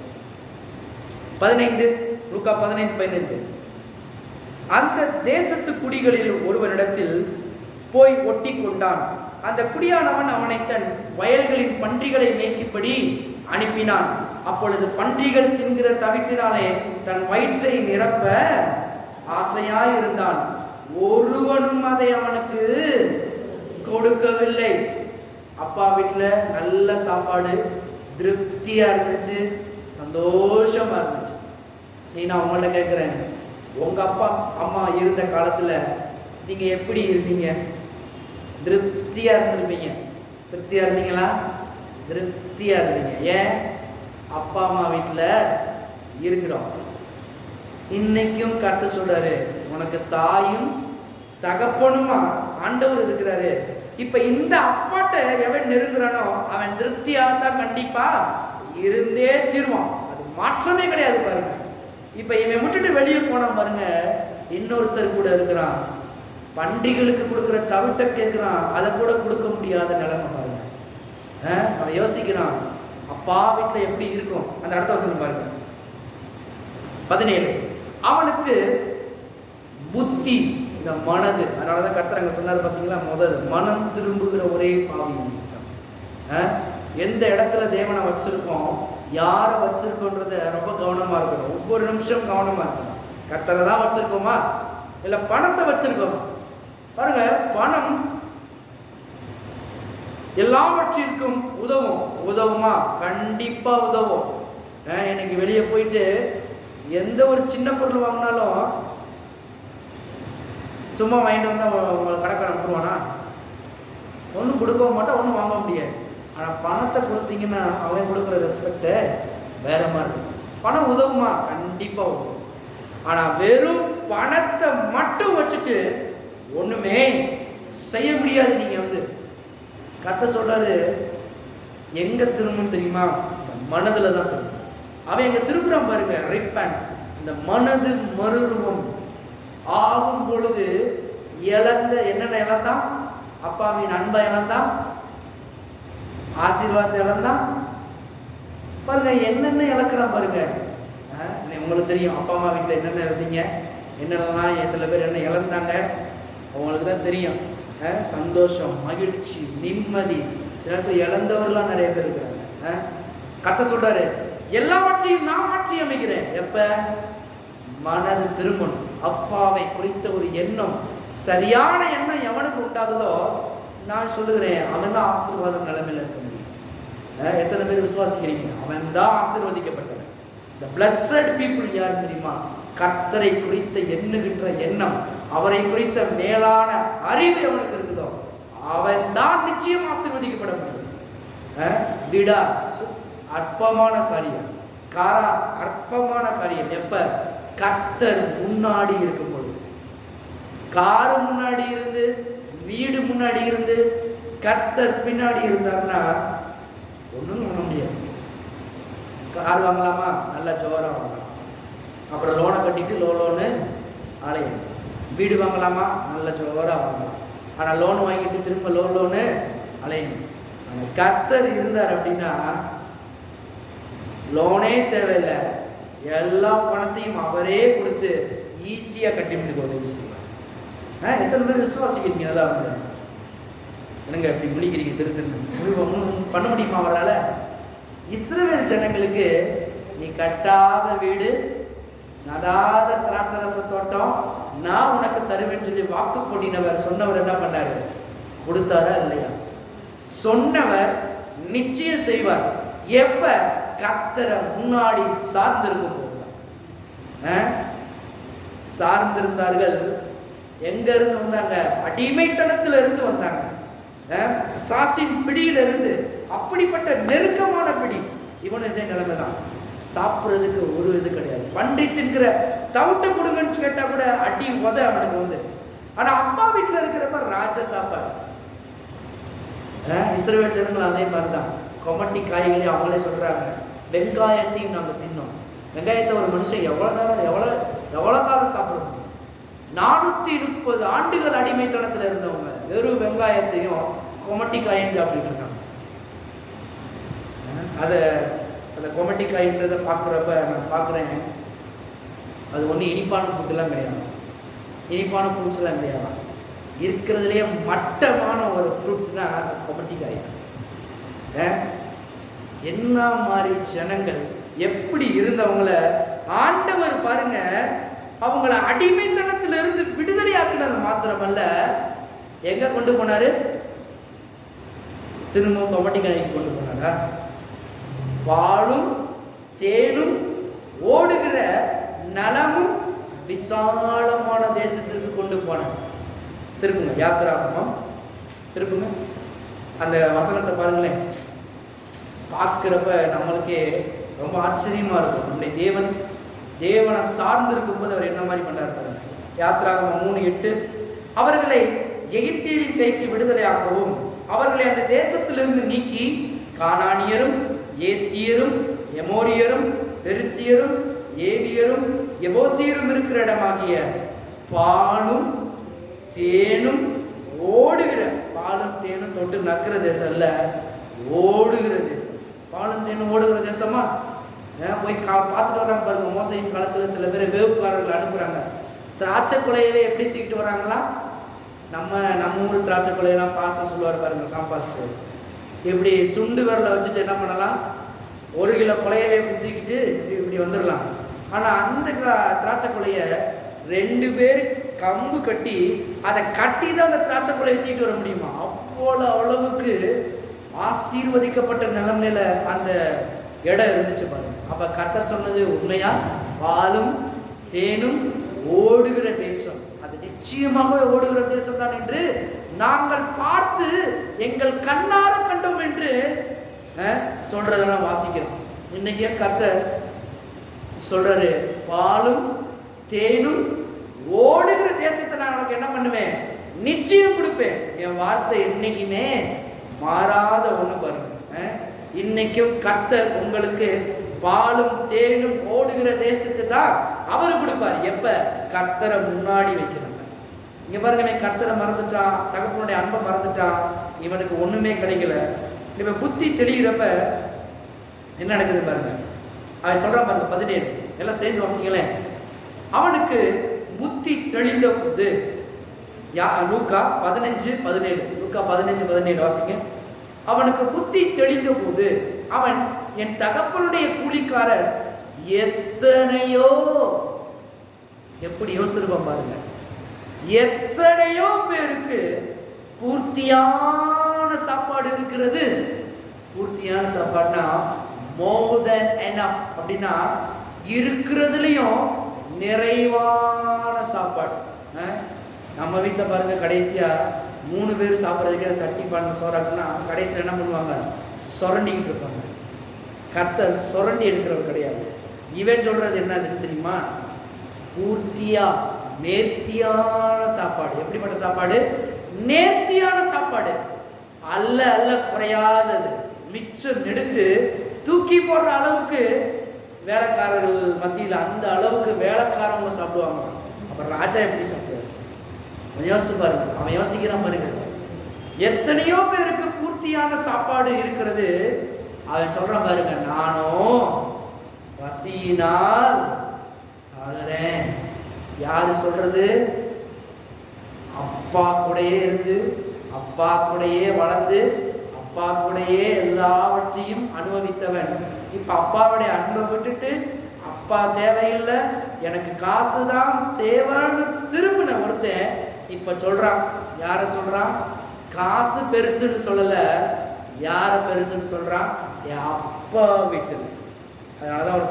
15 லூக்கா 15:15 அந்த தேசத்து குடிகளில் ஒருவனிடத்தில் போய் ஒட்டி கொண்டான். அந்த குடியானவன் அவனை தன் வயல்களின் பன்றிகளை மேய்க்கும்படி அனுப்பினான். அப்பொழுது பன்றிகள் தின்கிற தவிட்டினாலே தன் வயிற்றை நிரப்ப ஆசையாயிருந்தான். ஒருவனும் அதை அவனுக்கு கொடுக்கவில்லை. அப்பா வீட்டில் நல்ல சாப்பாடு, திருப்தியா இருந்துச்சு, சந்தோஷமா இருந்துச்சு. நான் உங்கள்ட்ட கேட்குறேன், உங்க அப்பா அம்மா இருந்த காலத்துல நீங்க எப்படி இருந்தீங்க? திருப்தியா இருந்திருப்பீங்க. திருப்தியா இருந்தீங்களா? திருப்தியா இருந்தீங்க. ஏன்? அப்பா அம்மா வீட்டில் இருக்கிறோம். இன்னைக்கும் கர்த்தர் சொல்றாரு, உனக்கு தாயும் தகப்பனுமா ஆண்டவர் இருக்கிறாரு. இப்ப இந்த அப்பாட்ட எவன் நெருங்குறானோ அவன் திருப்தியாகத்தான் கண்டிப்பா இருந்தே தீர்வான். அது மாற்றமே கிடையாது. பாருங்க, இப்ப இவன் விட்டுட்டு வெளியே போனா பாருங்க, இன்னொருத்தர் கூட இருக்கிறான், பன்றிகளுக்கு கொடுக்குற தவிட்ட கேட்கிறான், அதை கூட கொடுக்க முடியாத நிலைமை பாருங்க. அவன் யோசிக்கிறான், அப்பா வீட்டில் எப்படி இருக்கும். அந்த அடுத்த வசனம் பாருங்க, 17 அவனுக்கு புத்தி, இந்த மனது. அதனாலதான் கர்த்தர் அங்க சொன்னார் பார்த்தீங்களா, முதல் மனம் திரும்புகிற ஒரே பாவி. எந்த இடத்துல தேவனை வச்சிருக்கோம், யாரை வச்சிருக்கோன்றத ரொம்ப கவனமா இருக்கணும். ஒவ்வொரு நிமிஷம் கவனமா இருக்கணும். கர்த்தரை தான் வச்சிருக்கோமா இல்லை பணத்தை வச்சிருக்கோமா? பாருங்க, பணம் எல்லாவற்றிற்கும் உதவுமா? கண்டிப்பா உதவும். இன்னைக்கு வெளியே போயிட்டு எந்த ஒரு சின்ன பொருள் வாங்கினாலும் சும்மா வாங்கிட்டு வந்தால் உங்களை கடைக்காரன் அனுப்புவானா? ஒன்றும் கொடுக்கவும் மாட்டா, ஒன்றும் வாங்க முடியாது. ஆனால் பணத்தை கொடுத்தீங்கன்னா அவன் கொடுக்குற ரெஸ்பெக்டை வேற மாதிரி இருக்கும். பணம் உதவுமா? கண்டிப்பாக உதவும். ஆனால் வெறும் பணத்தை மட்டும் வச்சுட்டு ஒன்றுமே செய்ய முடியாது. நீங்கள் கர்த்தர் சொல்றாரு, எங்க திரும்பும் தெரியுமா? இந்த மனதுல தான் திரும்பும். அவன் எங்க திரும்புறான் பாருங்க, ரிப்பன். இந்த மனது மறுரூபம் ஆகும் பொழுது என்னென்ன இழந்தான்? அப்பாவின் அன்பை இழந்தான், ஆசீர்வாதத்தை இழந்தான். பாருங்க என்னென்ன இழக்கிறான் பாருங்க. உங்களுக்கு தெரியும், அப்பா அம்மா வீட்டில் என்னென்ன இருந்தீங்க, என்னென்னலாம் சில பேர் என்ன இழந்தாங்க, அவங்களுக்கு தான் தெரியும். சந்தோஷம், மகிழ்ச்சி, நிம்மதி, சில நேரத்தில் இழந்தவர்களாம் நிறைய பேர் இருக்கிறாங்க. கர்த்தர் சொல்றாரு, எல்லாவற்றையும் நான் மாற்றி அமைக்கிறேன். எப்ப? மனது திரும்பணும். அப்பாவை குறித்த ஒரு எண்ணம், சரியான எண்ணம் எவனுக்கு உண்டாகுதோ, நான் சொல்லுகிறேன், அவன் தான் ஆசீர்வாத நிலைமையில இருக்க முடியும். எத்தனை பேர் விசுவாசிக்கிறீங்க? அவன் தான் ஆசீர்வதிக்கப்பட்டவன். The blessed people யார் தெரியுமா? கர்த்தரை குறித்த எண்ணுகின்ற எண்ணம், அவரை குறித்த மேலான அறிவு அவனுக்கு இருக்குதோ, அவன் தான் நிச்சயம் ஆசீர்வதிக்கப்பட முடியும். வீடா அற்பமான காரியம், காரா அற்பமான காரியம். எப்ப? கர்த்தர் முன்னாடி இருக்கும் பொழுது. காரு முன்னாடி இருந்து, வீடு முன்னாடி இருந்து, கர்த்தர் பின்னாடி இருந்தார்னா ஒன்றும் பண்ண முடியாது. கார் வாங்கலாமா? நல்லா ஜோரா வாங்கலாம். அப்புறம் லோனை கட்டிட்டு லோனு அலையும். வீடு வாங்கலாமா? நல்ல ஜோரா வாங்கலாம். ஆனால் லோனு வாங்கிட்டு திரும்ப லோனு அலையும். ஆனால் கர்த்தர் இருந்தார் அப்படின்னா லோனே தேவையில்லை, எல்லா பணத்தையும் அவரே கொடுத்து ஈஸியாக கட்டி முடிக்க உதவி செய்வார். எத்தனை பேர் விசுவாசிக்கிறீங்க? அதெல்லாம் வந்து என்னங்க இப்படி முடிக்கிறீங்க? திரு ஒன்றும் பண்ண முடியுமா அவரால்? இஸ்ரவேல் ஜனங்களுக்கு நீ கட்டாத வீடு, நடாத திராட்சரச தோட்டம் நான் உனக்கு தருவேன்னு சொல்லி வாக்கு போட்டினவர் சொன்னவர் என்ன பண்ணாரு? கொடுத்தாரா இல்லையா? சொன்னவர் நிச்சயம் செய்வார். எப்ப? கர்த்தரை முன்னாடி சார்ந்திருக்கும் போதுதான். சார்ந்திருந்தார்கள். எங்க இருந்து வந்தாங்க? அடிமைத்தனத்துல இருந்து வந்தாங்க. சாசின் பிடியில இருந்து, அப்படிப்பட்ட நெருக்கமான பிடி. இவனு இதே நிலைமை தான். சாப்பிட்றதுக்கு ஒரு இது கிடையாது. பன்றி தின்கிற தவிட்ட கொடுங்கன்னு கேட்டா கூட அடி உத அவனுக்கு வந்து. ஆனா அப்பா வீட்டுல இருக்கிறப்ப ராஜ சாப்பாடு. இஸ்ரவேல் ஜனங்கள் அதே மாதிரிதான். கொமட்டி காய்கறி அவங்களே சொல்றாங்க, வெங்காயத்தையும் நாங்க தின்னோம். வெங்காயத்தை ஒரு மனுஷன் எவ்வளவு நேரம் எவ்வளவு காலம் சாப்பிட முடியும்? 430 ஆண்டுகள் அடிமைத்தனத்துல இருந்தவங்க வெறும் வெங்காயத்தையும் கொமட்டிக்காயும் சாப்பிட்டு இருக்காங்க. அந்த கொமட்டிக்காய்ன்றதை பார்க்குறப்ப நான் பார்க்குறேன், அது ஒன்றும் இனிப்பான ஃபுட்டுலாம் கிடையாது. இனிப்பான ஃப்ரூட்ஸ்லாம் கிடையாது. இருக்கிறதுலேயே மட்டமான ஒரு ஃப்ரூட்ஸ்னால் அந்த கொமட்டிக்காய். என்ன மாதிரி ஜனங்கள் எப்படி இருந்தவங்கள ஆண்டவர் பாருங்க, அவங்கள அடிமைத்தனத்திலிருந்து விடுதலை ஆக்கினது மாத்திரமல்ல, எங்க கொண்டு போனாரு? திரும்பவும் கொமட்டிக்காய்க்கு கொண்டு போனாரா? பாலும் தேனும் ஓடுகிற நலமும் விசாலமான தேசத்திற்கு கொண்டு போனார். திருப்புங்க யாத்திராகமம், திருப்புங்க அந்த வசனத்தை பாருங்களேன். பார்க்குறப்ப நம்மளுக்கே ரொம்ப ஆச்சரியமா இருக்கும். நம்முடைய தேவனை சார்ந்து இருக்கும்போது அவர் என்ன மாதிரி பண்ணார் பாருங்க. யாத்திராகமம் 3:8, அவர்களை எகிப்தியரின் கைக்கு விடுதலை ஆக்கவும் அவர்களை அந்த தேசத்திலிருந்து நீக்கி கானானியரும் ஏத்தியரும் எமோரியரும் பெரிசியரும் ஏவியரும் எபோசியரும் இருக்கிற இடமாகிய பாலும் தேனும் ஓடுகிற, பாலும் தேனும் தொட்டு நக்கிற தேசம் இல்ல, ஓடுகிற தேசம். பாலும் தேனும் ஓடுகிற தேசமா? போய் பார்த்துட்டு வராங்க பாருங்க. மோசையின் காலத்துல சில பேர் வேவுக்காரர்கள் அனுப்புறாங்க. திராட்சை கொலையவே எப்படி தூக்கிட்டு வராங்களா? நம்ம ஊர் திராட்சை கொலையெல்லாம் பாஸ்டர் சொல்லுவார் பாருங்க, சாம்பாஸ்டர். இப்படி சுண்டு விரலை வச்சுட்டு என்ன பண்ணலாம்? 1 கிலோ கொலையவே இப்படி தூக்கிட்டு இப்படி வந்துடலாம். ஆனால் அந்த திராட்சை கொலைய 2 பேர் கம்பு கட்டி அதை கட்டி தான் அந்த திராட்சை கொலையை தூக்கிட்டு வர முடியுமா? அவ்வளோ அளவுக்கு ஆசீர்வதிக்கப்பட்ட நிலைமையில அந்த இடம் இருந்துச்சு பாருங்க. அப்ப கர்த்தர் சொன்னது உண்மையா? பாலும் தேனும் ஓடுகிற தேசம், அது நிச்சயமாகவே ஓடுகிற தேசம் தான் என்று நாங்கள் பார்த்து எங்கள் கண்ணார கண்டோம் என்று சொல்றதெல்லாம் வாசிக்கிறோம். இன்னைக்கு கர்த்தர் சொல்றாரு, பாலும் தேனும் ஓடுகிற தேசத்தை நான் உனக்கு என்ன பண்ணுவேன்? நிச்சயம் கொடுப்பேன். என் வார்த்தை என்னைக்குமே மாறாத ஒண்ணு பாருங்க. இன்னைக்கும் கர்த்தர் உங்களுக்கு பாலும் தேனும் ஓடுகிற தேசத்துக்கு தான் அவர் கொடுப்பார். எப்ப? கர்த்தரை முன்னாடி வைக்கிறாங்க. இங்க பாருங்க, கர்த்தரை மறந்துட்டான், தகப்பனுடைய அன்பை மறந்துட்டான், இவனுக்கு ஒண்ணுமே கிடைக்கல. இவன் புத்தி தெளிகிறப்ப என்ன நடக்குது பாருங்க. அவன் சொல்றான் பாருங்க 17, எல்லாம் சேர்ந்து வாசிங்களேன். அவனுக்கு புத்தி தெளிந்த போது, லூக்கா 15:17, லூக்கா 15:17 வாசிங்க. அவனுக்கு புத்தி தெளிந்த போது அவன், என் தகப்பனுடைய கூலிக்காரர் எத்தனையோ, எப்படி யோசிச்சிருப்பான் பாருங்க, எத்தனையோ பேருக்கு பூர்த்தியான சாப்பாடு இருக்கிறது. பூர்த்தியான சாப்பாடுனா more than enough அப்படின்னா இருக்கிறதுலையும் நிறைவான சாப்பாடு. நம்ம வீட்டில் பாருங்க, கடைசியா 3 பேர் சாப்பிட்றதுக்கு சட்டி பண்ண சோறாக்குன்னா கடைசியில் என்ன பண்ணுவாங்க? சுரண்டிக்கிட்டு இருப்பாங்க. கர்த்தர் சுரண்டி எடுக்கிறவர் கிடையாது. இவன் சொல்றது என்னதுன்னு தெரியுமா? பூர்த்தியா நேர்த்தியான சாப்பாடு. எப்படிப்பட்ட சாப்பாடு? நேர்த்தியான சாப்பாடு. அல்ல அல்ல குறையாதது, மிச்சம் எடுத்து தூக்கி போடுற அளவுக்கு வேலைக்காரர்கள் மத்தியில் அந்த அளவுக்கு வேலைக்காரவங்க சாப்பிடுவாங்க. அப்புறம் ராஜா எப்படி சாப்பிடுவார்? யோசிச்சு பாருங்க. அவன் யோசிக்கிறான் பாருங்க, எத்தனையோ பேருக்கு பூர்த்தியான சாப்பாடு இருக்கிறது. அவன் சொல்றான் பாருங்க, நானும் பசியினால் சாகிறேன். யாரு சொல்றது? அப்பா கூடயே இருந்து, அப்பா கூடயே வளர்ந்து, அப்பா கூடயே எல்லாவற்றையும் அனுபவித்தவன். இப்ப அப்பாவுடைய அன்பை விட்டுட்டு, அப்பா தேவையில்லை, எனக்கு காசு தான் தேவைன்னு திரும்பின ஒருத்தன் இப்ப சொல்றான். யார சொல்றான்? காசு பெருசுன்னு சொல்லல, யார பெருசுன்னு சொல்றான்? என் அப்பா வீட்டில். அதனாலதான் ஒரு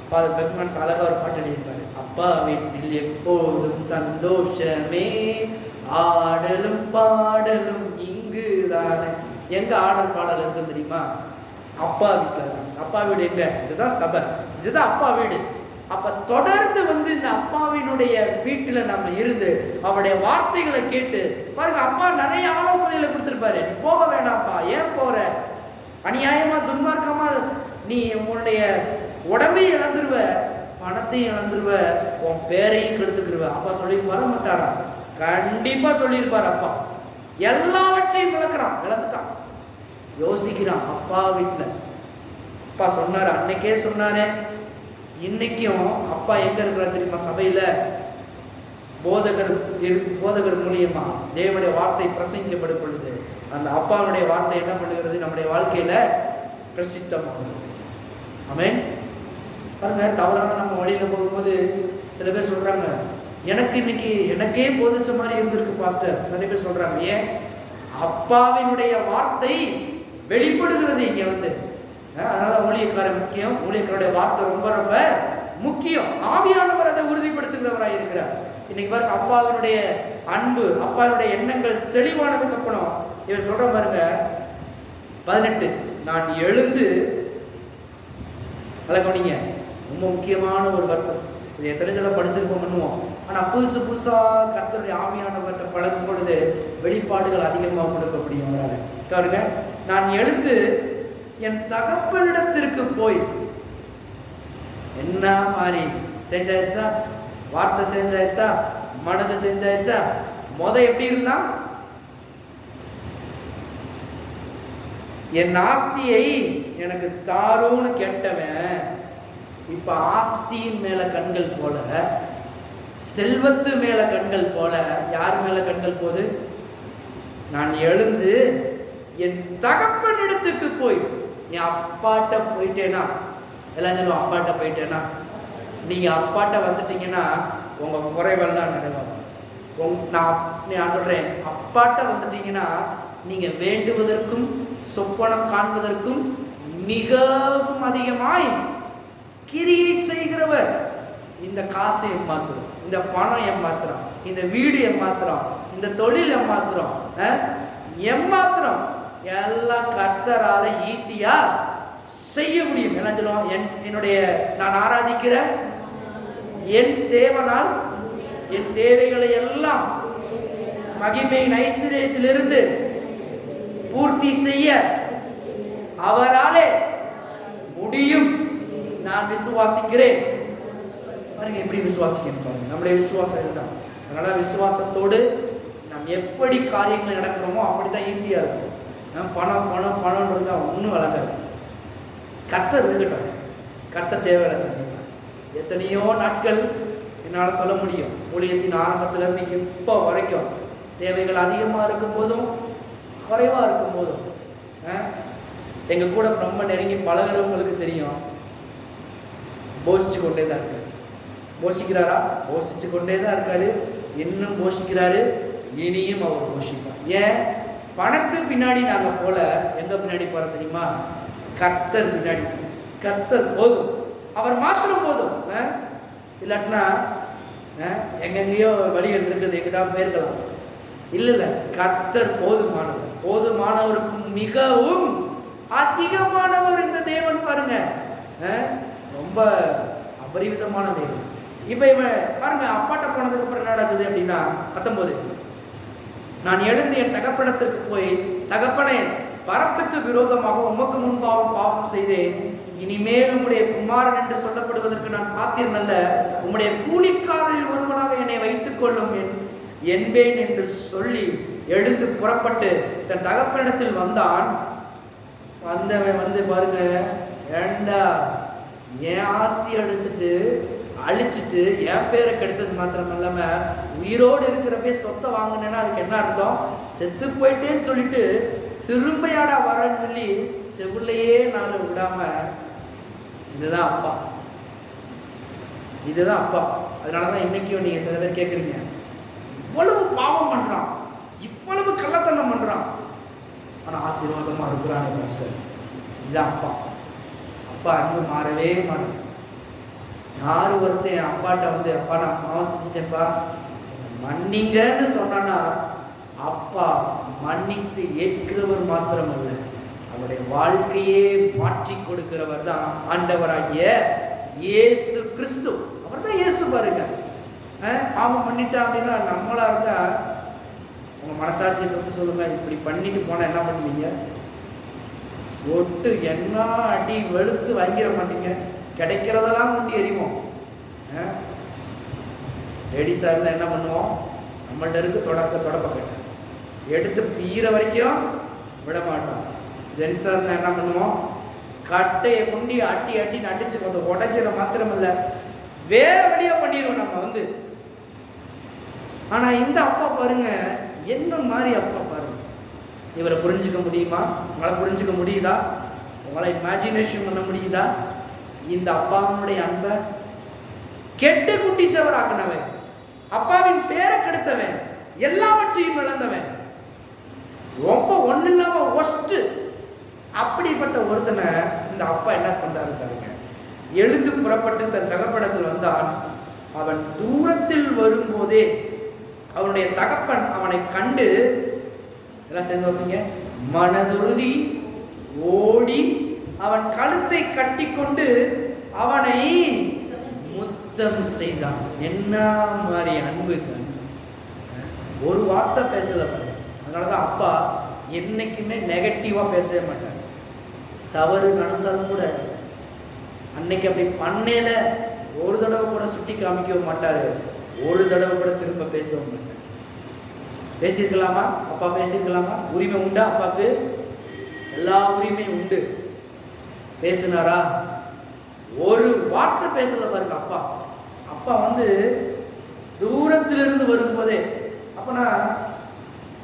ஃபாதர் பெக்மன்ஸ் அழகா ஒரு பாட்டு எழுதியிருப்பாரு. அப்பா வீட்டில் எப்போதும் சந்தோஷமே, ஆடலும் பாடலும் இங்குதானே. எங்க ஆடல் பாடல் இருக்குன்னு தெரியுமா? அப்பா வீட்டில் தான். அப்பா வீடு எங்க? இதுதான் சபை, இதுதான் அப்பா வீடு. அப்ப தொடர்ந்து இந்த அப்பாவினுடைய வீட்டுல நம்ம இருந்து அவருடைய வார்த்தைகளை கேட்டு பாருங்க. அப்பா நிறைய ஆலோசனைகளை கொடுத்திருப்பாரு. நீ போக வேணாப்பா, ஏன் போற? அநியாயமா துன்மார்க்கமா நீ உன்னுடைய உடம்பையும் இழந்துருவ, பணத்தையும் இழந்துருவ, உன் பேரையும் கெடுத்துக்கிடுவ. அப்பா சொல்லியிருப்பார மாட்டாரா? கண்டிப்பா சொல்லியிருப்பார். அப்பா எல்லாவற்றையும் இழந்துட்டான், யோசிக்கிறான். அப்பா வீட்டுல அப்பா சொன்னாரு, அன்னைக்கே சொன்னாரே. இன்னைக்கும் அப்பா எங்க இருக்கிறார் தெரியுமா? சபையில போதகர் மூலியமா தேவனுடைய வார்த்தை பிரசங்கிக்கப்படும் பொழுது அந்த அப்பாவுடைய வார்த்தை என்ன பண்ணுகிறது? நம்முடைய வாழ்க்கையில பிரசித்தமாகும். ஆமென். பாருங்க, தவறான நம்ம வழியில போகும்போது சில பேர் சொல்றாங்க, எனக்கு இன்னைக்கு எனக்கே போதிச்ச மாதிரி இருந்திருக்கு பாஸ்டர். நிறைய பேர் சொல்றாங்க. ஏன்? அப்பாவினுடைய வார்த்தை வெளிப்படுகிறது இங்க அதனால ஊழியக்காரர் முக்கியம். ஊழியக்காரருடைய வார்த்தை ரொம்ப ரொம்ப முக்கியம். ஆவியானவர் அதை உறுதிப்படுத்துகிறவராக இருக்கிறார். இன்னைக்கு பாருங்க, அப்பாவினுடைய அன்பு, அப்பாவினுடைய எண்ணங்கள் தெளிவானதுக்கு அப்புறம் இவன் சொல்ற பாருங்க 18, நான் எழுந்து, கவனிங்க, ரொம்ப முக்கியமான ஒரு வருத்தம். இது எத்தனை தடவை படிச்சிருப்போம் பண்ணுவோம். ஆனா புதுசா கர்த்தருடைய ஆவியானவர்கிட்ட பழகும் பொழுது வெளிப்பாடுகள் அதிகமாக கொடுக்க முடியும் அவரால். பாருங்க, நான் எழுந்து என் தகப்பனிடத்திற்கு போய், என்ன மாதிரி செஞ்சாயிருச்சா? வார்த்தை செஞ்சாயிருச்சா? மனது செஞ்சாயிருச்சா? எப்படி இருந்தா? என் ஆஸ்தியை எனக்கு தாரோன்னு கேட்டவன் இப்ப ஆஸ்தியின் மேல கண்கள் போல, செல்வத்து மேல கண்கள் போல. யார் மேல கண்கள் போகுது? நான் எழுந்து என் தகப்பனிடத்துக்கு போய், என் அப்பாட்ட போயிட்டேனா, எல்லாம் சொல்லுவோம் அப்பாட்ட போயிட்டேனா. நீங்க அப்பாட்ட வந்துட்டீங்கன்னா உங்க குறைவெல்லாம் நிறைவாகும். நான் சொல்றேன், அப்பாட்ட வந்துட்டீங்கன்னா நீங்க வேண்டுவதற்கும் சொப்பனம் காண்பதற்கும் மிகவும் அதிகமாய் கிரியை செய்கிறவர். இந்த காசை ஏமாத்துறோம், இந்த பணம் ஏமாத்துறோம், இந்த வீடு ஏமாத்துறோம், இந்த தொழில் ஏமாத்துறோம், ஏமாத்துறோம். எல்லாம் கர்த்தரால ஈஸியா செய்ய முடியும். என்ன சொல்லுவோம்? என்னுடைய நான் ஆராதிக்கிற என் தேவனால் என் தேவைகளை எல்லாம் மகிமையின் ஐஸ்வர்யத்திலிருந்து பூர்த்தி செய்ய அவராலே முடியும் நான் விசுவாசிக்கிறேன். பாருங்க எப்படி விசுவாசிக்கணும் பாருங்க. நம்முடைய விசுவாசம் இதுதான். அதனால விசுவாசத்தோடு நாம் எப்படி காரியங்கள் நடக்கிறோமோ அப்படித்தான் ஈஸியா இருக்கும். பணம் பணம் பணம் இருந்தால் ஒன்றும் வழங்காது. கர்த்தர் இருக்கட்டும், கர்த்தர் தேவைகளை சந்திப்பார். எத்தனையோ நாட்கள் என்னால் சொல்ல முடியும். ஊழியத்தின் ஆரம்பத்திலேருந்து இப்போ வரைக்கும் தேவைகள் அதிகமாக இருக்கும் போதும் குறைவாக இருக்கும் போதும் எங்கள் கூட ரொம்ப நெருங்கி பழகிறவங்களுக்கு தெரியும், போஷிச்சு கொண்டே தான் இருக்காரு. போஷிக்கிறாரா? போஷிச்சு கொண்டே தான் இருக்காரு. இன்னும் போஷிக்கிறாரு, இனியும் அவர் போஷிப்பார். ஏன்? பணத்துக்கு பின்னாடி நாங்கள் போல எங்கே பின்னாடி போகிற தெரியுமா? கர்த்தர் பின்னாடி. கர்த்தர் போதும், அவர் மாத்திரம் போதும். இல்லாட்டினா எங்கெங்கேயோ வழிகள் இருக்குது, எங்கிட்டா போயிருக்கலாம். இல்லை, கர்த்தர் போதுமானவர். போதுமானவருக்கு மிகவும் அதிகமானவர் இந்த தேவன். பாருங்க, ரொம்ப அபரிவிதமான தேவன். இப்போ இவன் பாருங்க, அப்பாட்ட போனதுக்கு அப்புறம் என்ன நடக்குது அப்படின்னா 19, நான் எழுந்து என் தகப்பனிடத்திற்கு போய், தகப்பனே, பரத்துக்கு விரோதமாக உமக்கு முன்பாக பாவம் செய்தேன். இனிமேல் உம்முடைய குமாரன் என்று சொல்லப்படுவதற்கு நான் பாத்திரன் அல்ல. உம்முடைய கூலிக்காரரில் ஒருவனாக என்னை வைத்துக் கொள்ளும் என்பேன் என்று சொல்லி எழுந்து புறப்பட்டு தன் தகப்பனிடத்தில் வந்தான். வந்தவன் வந்து பாருங்க, ஏண்டா என் ஆஸ்தி எடுத்துட்டு அழிச்சிட்டு என் பேரை கெடுத்தது மாத்திரம் இல்லாம உயிரோடு இருக்கிறப்பே சொத்தை வாங்கினேன்னா அதுக்கு என்ன அர்த்தம்? செத்து போயிட்டேன்னு சொல்லிட்டு திரும்பியாடா வரன்னு சொல்லி செவிலையே நாள் விடாம, இதுதான் அப்பா, இதுதான் அப்பா. அதனாலதான் இன்னைக்கும் நீங்க சில பேர் கேட்குறீங்க, இவ்வளவு பாவம் பண்றான், இவ்வளவு கள்ளத்தனம் பண்றான், ஆனா ஆசீர்வாதமா இருக்கிறானே மாஸ்டர். இதுதான் அப்பா. அப்பா அன்பு மாறவே மாறும். யாரு ஒருத்தன் அப்பாட்ட வந்து, அப்பா நான் பாவம் செஞ்சுட்டேன்ப்பா மன்னிங்கன்னு சொன்னான்னா, அப்பா மன்னித்து ஏற்கிறவர் மாத்திரம் அல்ல, அவருடைய வாழ்க்கையே மாற்றி கொடுக்கிறவர் தான் ஆண்டவராகிய இயேசு கிறிஸ்து. அவர் தான் இயேசு. பாருங்க, பாவம் பண்ணிட்டா அப்படின்னா நம்மளா இருந்தா உங்க மனசாட்சியை தொட்டு சொல்லுங்க, இப்படி பண்ணிட்டு போனா என்ன பண்ணுவீங்க? ஒட்டு என்ன அடி வெளுத்து வாங்கிட மாட்டீங்க, கிடைக்கிறதெல்லாம் கொண்டு எறிவோம். லேடிஸாக இருந்தால் என்ன பண்ணுவோம்? நம்மள்ட்ட இருக்கு தொடப்பக்கட்டை எடுத்து பீற வரைக்கும் விட மாட்டோம். ஜென்ஸாக இருந்தால் என்ன பண்ணுவோம்? கட்டையை கொண்டு அட்டி அட்டி நடிச்சு கொண்டு உடஞ்சிட மாத்திரமில்ல, வேற வழியாக பண்ணிடுவோம் நம்ம வந்து. ஆனால் இந்த அப்பா பாருங்க, என்ன மாதிரி அப்பா பாருங்க. இவரை புரிஞ்சுக்க முடியுமா? உங்களை புரிஞ்சுக்க முடியுதா? உங்களை இமேஜினேஷன் பண்ண முடியுதா? இந்த அப்பாவுடைய அன்பை கெட்ட குட்டிச்சவர் ஆக்கினவன், அப்பாவின் பேரை கெடுத்தவன், எல்லாவற்றையும் இழந்தவன், ரொம்ப ஒண்ணு இல்லாம ஒஸ்ட், அப்படிப்பட்ட ஒருத்தனை இந்த அப்பா என்ன பண்றாரு பாருங்க. எழுந்து புறப்பட்டு தன் தகப்பனிடத்தில் வந்தான். அவன் தூரத்தில் வரும்போதே அவனுடைய தகப்பன் அவனை கண்டு, எல்லாம் சேர்ந்து வசிங்க, மனதுருதி ஓடி அவன் கழுத்தை கட்டி கொண்டு அவனை முத்தம் செய்தான். என்ன மாதிரி அன்பு! ஒரு வார்த்தை பேசல. அதனாலதான் அப்பா என்னைக்குமே நெகட்டிவா பேசவே மாட்டார். தவறு நடந்தாலும் கூட அன்னைக்கு அப்படி பண்ணல ஒரு தடவை கூட சுட்டி காமிக்கவும் மாட்டாரு, ஒரு தடவை கூட திரும்ப பேசவும் மாட்டார். பேசியிருக்கலாமா? அப்பா பேசியிருக்கலாமா? உரிமை உண்டா அப்பாவுக்கு? எல்லா உரிமையும் உண்டு. பேசினாரா? ஒரு வார்த்தை பேசல பாருங்க அப்பா. அப்பா வந்து தூரத்திலிருந்து வரும்போதே, அப்பனா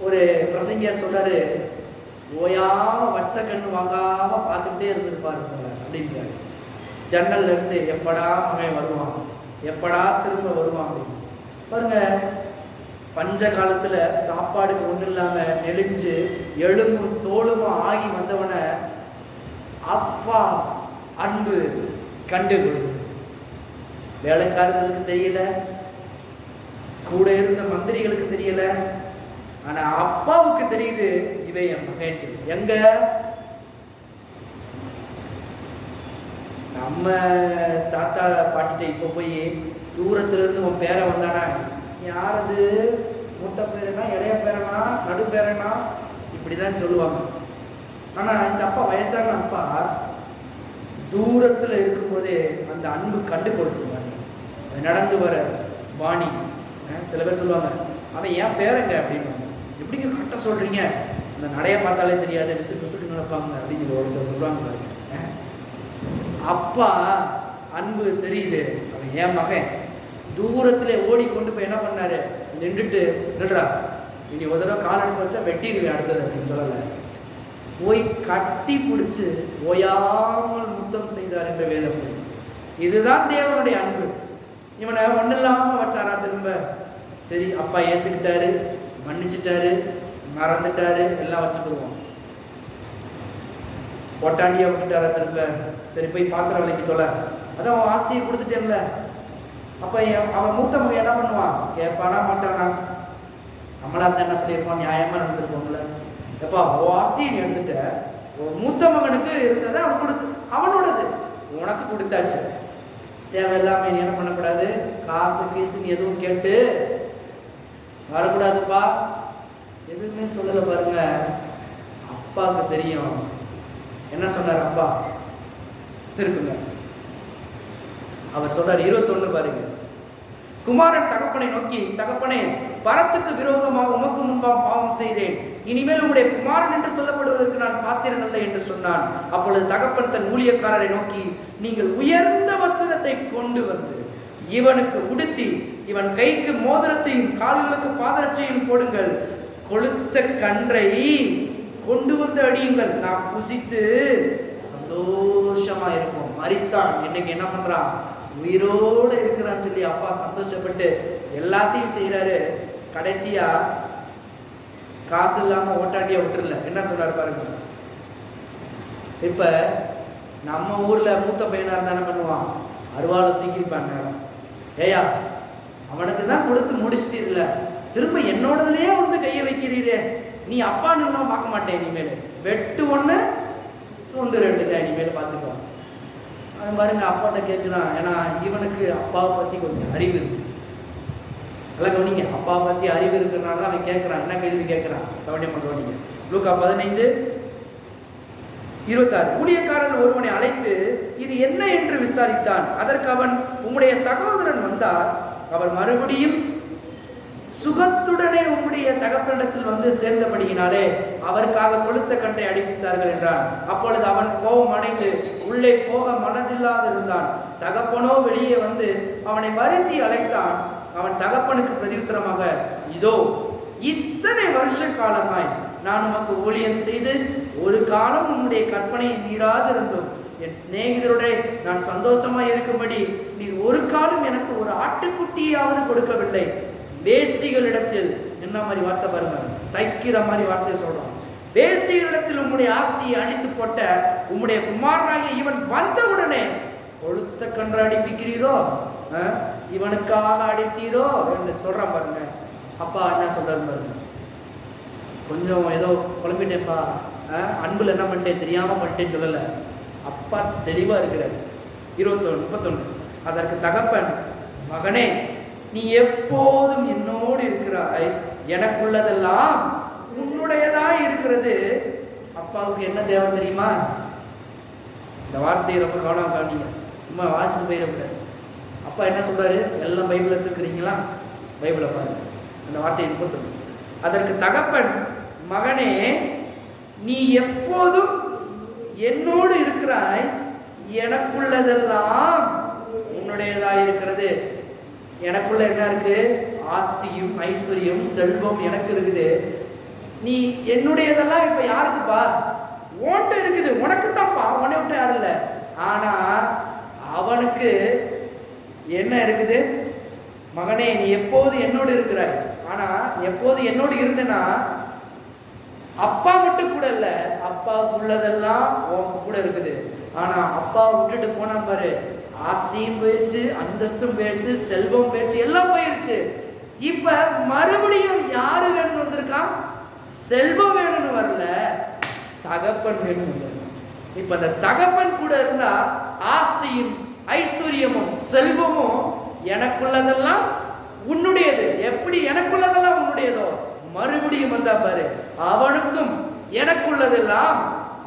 ஒரு பிரசங்கியார் சொல்றாரு, ஓயாம வச்ச கண்ணு வாங்காம பார்த்துக்கிட்டே இருந்திருப்பாரு போல அப்படின்றாரு. ஜன்னல்ல இருந்து எப்படா மகன் வருவான், எப்படா திரும்ப வருவான் அப்படின்னு. பாருங்க, பஞ்ச காலத்துல சாப்பாடுக்கு ஒண்ணு இல்லாம நெளிஞ்சு எலும்பும் தோலுமா ஆகி வந்தவன அப்பா அன்பு கண்டு கொள்ளுது. வேலைக்காரர்களுக்கு தெரியல, கூட இருந்த மந்திரிகளுக்கு தெரியல, ஆனா அப்பாவுக்கு தெரியுது, இவை என் மகன். எங்க நம்ம தாத்தா பாட்டிட்ட இப்ப போய் தூரத்துல இருந்து உன் பேரை வந்தானா, யார் அது? மூத்த பேரனா, இளைய பேரனா, நடு பேரனா, இப்படிதான் சொல்லுவாங்க. ஆனால் இந்த அப்பா, வயசான அப்பா, தூரத்தில் இருக்கும்போதே அந்த அன்பு கண்டு கொடுத்துருவாங்க. நடந்து வர வாணி, சில பேர் சொல்லுவாங்க, அவன் ஏன் பேரங்க அப்படின்னு. எப்படிங்க கரெக்டாக சொல்கிறீங்க, அந்த நடைய பார்த்தாலே தெரியாது, விசுக்கு விசுக்கு நடப்பாங்க அப்படின்னு ஒருத்தர் சொல்லுவாங்க பாருங்க. அப்பா அன்பு தெரியுது. அவன் என் மகன் தூரத்துல ஓடி கொண்டு போய் என்ன பண்ணாரு, நின்றுட்டு, நில்றா, இனி ஒரு தடவை கால் எடுத்து வச்சா வெட்டிடுவேன் அடுத்தது அப்படின்னு சொல்லலை. போய் கட்டி பிடிச்சு ஓயாமல் முத்தம் செய்தார் என்ற வேதம். இதுதான் தேவனுடைய அன்பு. இவனை ஒன்றும் இல்லாமல் வச்சாரா திரும்ப? சரி, அப்பா ஏற்றுக்கிட்டாரு, மன்னிச்சிட்டாரு, மறந்துட்டாரு, எல்லாம் வச்சுக்கிடுவோம். ஓட்டாண்டியா விட்டுட்டாரா திரும்ப? சரி, போய் பாத்திரம் விலைக்கு தொலை, அதான் அவன் ஆஸ்தியை கொடுத்துட்டேன்ல. அப்போ அவன் மூத்த மகன் என்ன பண்ணுவான்? கேட்பானா மாட்டானா? நம்மளா இருந்தால் என்ன சொல்லியிருப்பான்? நியாயமாக நடந்திருப்போம்ல. எப்பா, ஓ ஆஸ்தியை நீ எடுத்துட்ட, மூத்த மகனுக்கு இருந்ததை அவனுக்கு கொடுத்து, அவனோடது உனக்கு கொடுத்தாச்சு, தேவையில்லாம நீ என்ன பண்ணக்கூடாது, காசு கீசு நீ எதுவும் கேட்டு வரக்கூடாதுப்பா. எதுவுமே சொல்லலை பாருங்க. அப்பாவுக்கு தெரியும். என்ன சொன்னார் அப்பா? திருப்புங்க, அவர் சொல்றார் 21 பாருங்க. குமாரன் தகப்பனை நோக்கி, தகப்பனே, பரத்துக்கு விரோதமாக உமக்கு முன்பாக பாவம் செய்தேன், இனிமேல் உம்முடைய குமாரன் என்று சொல்லப்படுவதற்கு நான் பாத்திரன் அல்ல என்று சொன்னான். அப்பொழுது தகப்பன் தன் ஊழியக்காரரை நோக்கி, நீங்கள் உயர்ந்த வஸ்திரத்தை கொண்டு வந்து இவனுக்கு உடுத்தி, இவன் கைக்கு மோதிரத்தையும் கால்களுக்கு பாதரட்சையும் போடுங்கள், கொளுத்த கன்றை கொண்டு வந்து அடியுங்கள், நாம் புசித்து சந்தோஷமா இருப்போம். மரித்தான், இன்னைக்கு என்ன பண்றான்? உயிரோடு இருக்கிறான்னு சொல்லி அப்பா சந்தோஷப்பட்டு எல்லாத்தையும் செய்யறாரு. கடைசியா காசு இல்லாம ஓட்டாண்டியா விட்டுருல. என்ன சொல்றாரு பாருங்க. இப்ப நம்ம ஊர்ல மூத்த பையனா இருந்தா என்ன பண்ணுவான்? அருவாளை தூக்கிருப்பான் நேரம். ஏயா, அவனுக்கு தான் கொடுத்து முடிச்சிட்டீர்ல, திரும்ப என்னோடதுலயே வந்து கையை வைக்கிறீரே, நீ அப்பான்னு பார்க்க மாட்டேன், இனிமேல் வெட்டு 1 துண்டு 2 தான், இனிமேல் பார்த்துக்கோ. அது பாருங்க, அப்பாட்ட கேட்குறான். ஏன்னா இவனுக்கு அப்பாவை பற்றி கொஞ்சம் அறிவு இருக்கு. நல்லா கவனிங்க, அப்பாவை பற்றி அறிவு இருக்கிறதுனால தான் அவன் கேட்குறான். என்ன கேள்வி கேட்குறான்? கவனிங்க. லூக்கா 15:26. ஊழியக்காரன் ஒருவனை அழைத்து இது என்ன என்று விசாரித்தான். அதற்கு அவன், உம்முடைய சகோதரன் வந்தார், அவர் மறுபடியும் சுகத்துடனே உம்முடைய தகப்பனிடத்தில் வந்து சேர்ந்தபடியினாலே அவருக்காக கொளுத்த கன்றை அடிப்பித்தார்கள் என்றான். அப்பொழுது அவன் கோபம் அடைந்து உள்ளே போக மனதில்லாது இருந்தான். தகப்பனோ வெளியே வந்து அவனை வருந்தி அழைத்தான். அவன் தகப்பனுக்கு பிரதியுத்தரமாக, இதோ இத்தனை வருஷ காலமாய் நான் உமக்கு ஊழியம் செய்து ஒரு காலம் உன்னுடைய கற்பனையை மீறாதிருந்தோம். என் சிநேகிதருடைய நான் சந்தோஷமாய் இருக்கும்படி நீர் ஒரு காலம் எனக்கு ஒரு ஆட்டுக்குட்டியாவது கொடுக்கவில்லை. வேசிகளிடத்தில், என்ன மாதிரி வார்த்தை பாருங்க, தைக்கிற மாதிரி வார்த்தையை சொல்றான். வேசிகளிடத்தில் உம்முடைய ஆஸ்தியை அழித்து போட்ட உம்முடைய குமாரனாகிய இவன் வந்தவுடனே கொளுத்த கன்று அடிப்பிக்கிறீரோ, இவனுக்காக அடித்தீரோ என்று சொல்றான் பாருங்க. அப்பா என்ன சொல்றாரு பாருங்க. கொஞ்சம் ஏதோ குழம்பிட்டேன்ப்பா, அன்புல என்ன பண்ணிட்டேன், தெரியாம பண்ணிட்டேன்னு சொல்லல. அப்பா தெளிவா இருக்கிறார். 31. அதற்கு தகப்பன், மகனே, நீ எப்போதும் என்னோடு இருக்கிறாய், எனக்குள்ளதெல்லாம் உன்னுடையதா இருக்கிறது. அப்பாவுக்கு என்ன தேவை தெரியுமா? இந்த வார்த்தையை ரொம்ப கவனம் காணிங்க, சும்மா வாசிட்டு போயிடக்கூடாது. அப்பா என்ன சொல்றாரு? எல்லாம் பைபிள் வச்சிருக்கிறீங்களா? பைபிளை பாருங்க. அந்த வார்த்தை 31. அதற்கு தகப்பன், மகனே, நீ எப்போதும் என்னோடு இருக்கிறாய், எனக்குள்ளதெல்லாம் உன்னுடையதா இருக்கிறது. எனக்குள்ள என்ன இருக்கு? ஆஸ்தியும் ஐஸ்வர்யம் செல்வம் எனக்கு இருக்குது. நீ என்னுடையதெல்லாம் இப்ப யாருக்குப்பா? ஓட்ட இருக்குது, உனக்கு தான்ப்பா, உன்னை விட்டு யாரும் இல்லை. ஆனா அவனுக்கு என்ன இருக்குது? மகனே, நீ எப்போது என்னோடு இருக்கிறாய். ஆனா எப்போது என்னோடு இருந்தனா அப்பா மட்டும் கூட இல்லை, அப்பாவுக்கு உள்ளதெல்லாம் உனக்கு கூட இருக்குது. ஆனா அப்பா விட்டுட்டு போனா பாரு, ஆஸ்தியும் போயிடுச்சு, அந்தஸ்தும் போயிடுச்சு, செல்வம் போயிடுச்சு, எல்லாம் போயிடுச்சு. இப்ப மறுபடியும் யாரு வேணும்னு வந்திருக்கான்? செல்வம் வேணும்னு வரல, தகப்பன் வேணும்னு வந்திருக்கான். இப்ப அந்த தகப்பன் கூட இருந்தா ஆஸ்தியும் ஐஸ்வர்யமும் செல்வமும் எனக்குள்ளதெல்லாம் உன்னுடையது. எப்படி எனக்குள்ளதெல்லாம் உன்னுடையதோ, மறுபடியும் வந்தா பாரு, அவனுக்கும் எனக்குள்ளதெல்லாம்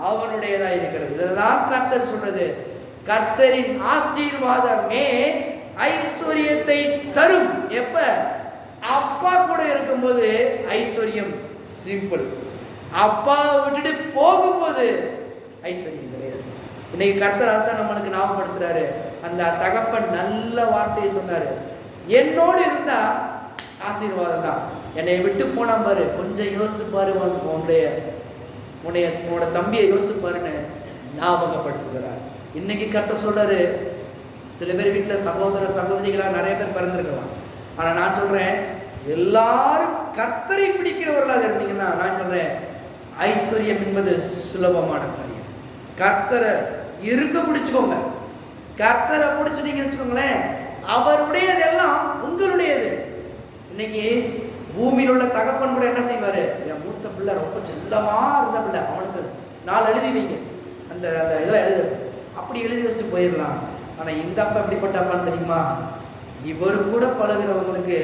அவனுடையதா இருக்கிறது. இதுதான் கர்த்தர் சொல்றது. கர்த்தரின் ஆசீர்வாதமே ஐஸ்வர்யத்தை தரும். எப்ப? அப்பா கூட இருக்கும்போது ஐஸ்வர்யம் சிம்பிள். அப்பாவை விட்டுட்டு போகும்போது ஐஸ்வர்யம் கிடையாது. இன்னைக்கு கர்த்தர் அதான் நம்மளுக்கு ஞாபகப்படுத்துறாரு. அந்த தகப்பன் நல்ல வார்த்தையை சொன்னாரு, என்னோடு இருந்தா ஆசீர்வாதம் தான், என்னை விட்டு போனா பாரு, கொஞ்சம் யோசிப்பாரு, உன்னோட தம்பியை யோசிப்பாருன்னு ஞாபகப்படுத்துகிறார். இன்னைக்கு கர்த்தர் சொல்றாரு, சில பேர் வீட்டில் சகோதர சகோதரிகளா நிறைய பேர் பிறந்திருக்கலாம். ஆனா நான் சொல்றேன், எல்லாரும் கர்த்தரை பிடிக்கிறவர்களாக இருந்தீங்கன்னா நான் சொல்றேன், ஐஸ்வர்யம் என்பது சுலபமான காரியம். கர்த்தரை இருக்க பிடிச்சுக்கோங்க. கர்த்தரை பிடிச்சிட்டீங்கன்னு வச்சுக்கோங்களேன், அவருடையதெல்லாம் உங்களுடையது. இன்னைக்கு பூமியில் உள்ள தகப்பன் கூட என்ன செய்வாரு, என் மூத்த பிள்ளை ரொம்ப செல்லமா இருந்த பிள்ளை, அவனுக்கு 4 எழுதி வைங்க, அந்த அந்த இதெல்லாம் எழுது, அப்படி எழுதி வச்சுட்டு போயிடலாம். ஆனா இந்த அப்பா எப்படிப்பட்ட அப்பான்னு தெரியுமா? இவர் கூட பழகிறவங்களுக்கு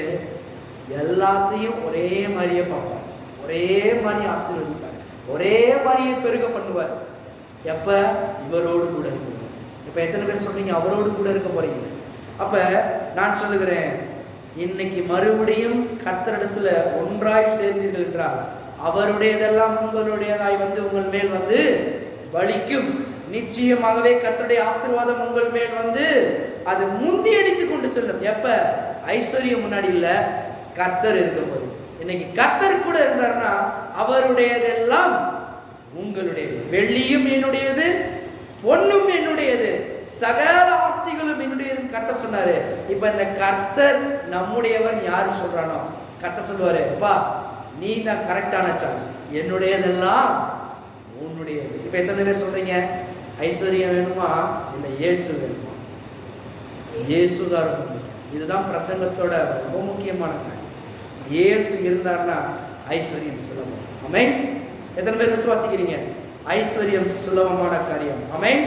எல்லாத்தையும் ஒரே மாதிரியே பார்ப்பார், ஒரே மாதிரி ஆசீர்வதிப்பார், ஒரே மாதிரியே பெருக பண்ணுவார். எப்ப? இவரோடு கூட இருக்கும்போது. இப்ப எத்தனை பேர் சொல்றீங்க அவரோடு கூட இருக்க போறீங்க? அப்ப நான் சொல்லுகிறேன், இன்னைக்கு மறுபடியும் கர்த்தரிடத்துல ஒன்றாய் சேர்ந்தீர்கள் என்றால் அவருடையதெல்லாம் உங்களுடையதாய் வந்து உங்கள் மேல் வந்து பலிக்கும். நிச்சயமாகவே கர்த்தருடைய ஆசீர்வாதம் உங்கள் மேல் வந்து அது முந்தி அடித்து கொண்டு செல்லும். எப்ப? ஐஸ்வர்யம் முன்னாடி இல்ல, கர்த்தர் இருக்கும் போது. இன்னைக்கு கர்த்தர் கூட இருந்தார்னா அவருடையதெல்லாம் உங்களுடையது. வெள்ளியும் என்னுடையது, பொன்னும் என்னுடையது, சகல ஆஸ்திகளும் என்னுடையதுன்னு கர்த்தர் சொன்னாரு. இப்ப இந்த கர்த்தர் நம்முடையவர் யாரு சொல்றானோ கர்த்தர் சொல்லுவாரு, அப்பா நீ தான் கரெக்டான சாய்ஸ், என்னுடையதெல்லாம் உன்னுடையது. இப்ப எத்தனை பேர் சொல்றீங்க ஐஸ்வர்யம் வேணுமா இல்ல இயேசு வேணுமா? இயேசுதான் ரொம்ப முக்கியம். இதுதான் பிரசங்கத்தோட ரொம்ப முக்கியமான காரியம். இயேசு இருந்தார்னா ஐஸ்வர்யம் சுலபம். ஆமென். எத்தனை பேர் விசுவாசிக்கிறீங்க? ஐஸ்வர்யம் சுலபமான காரியம். ஆமென்.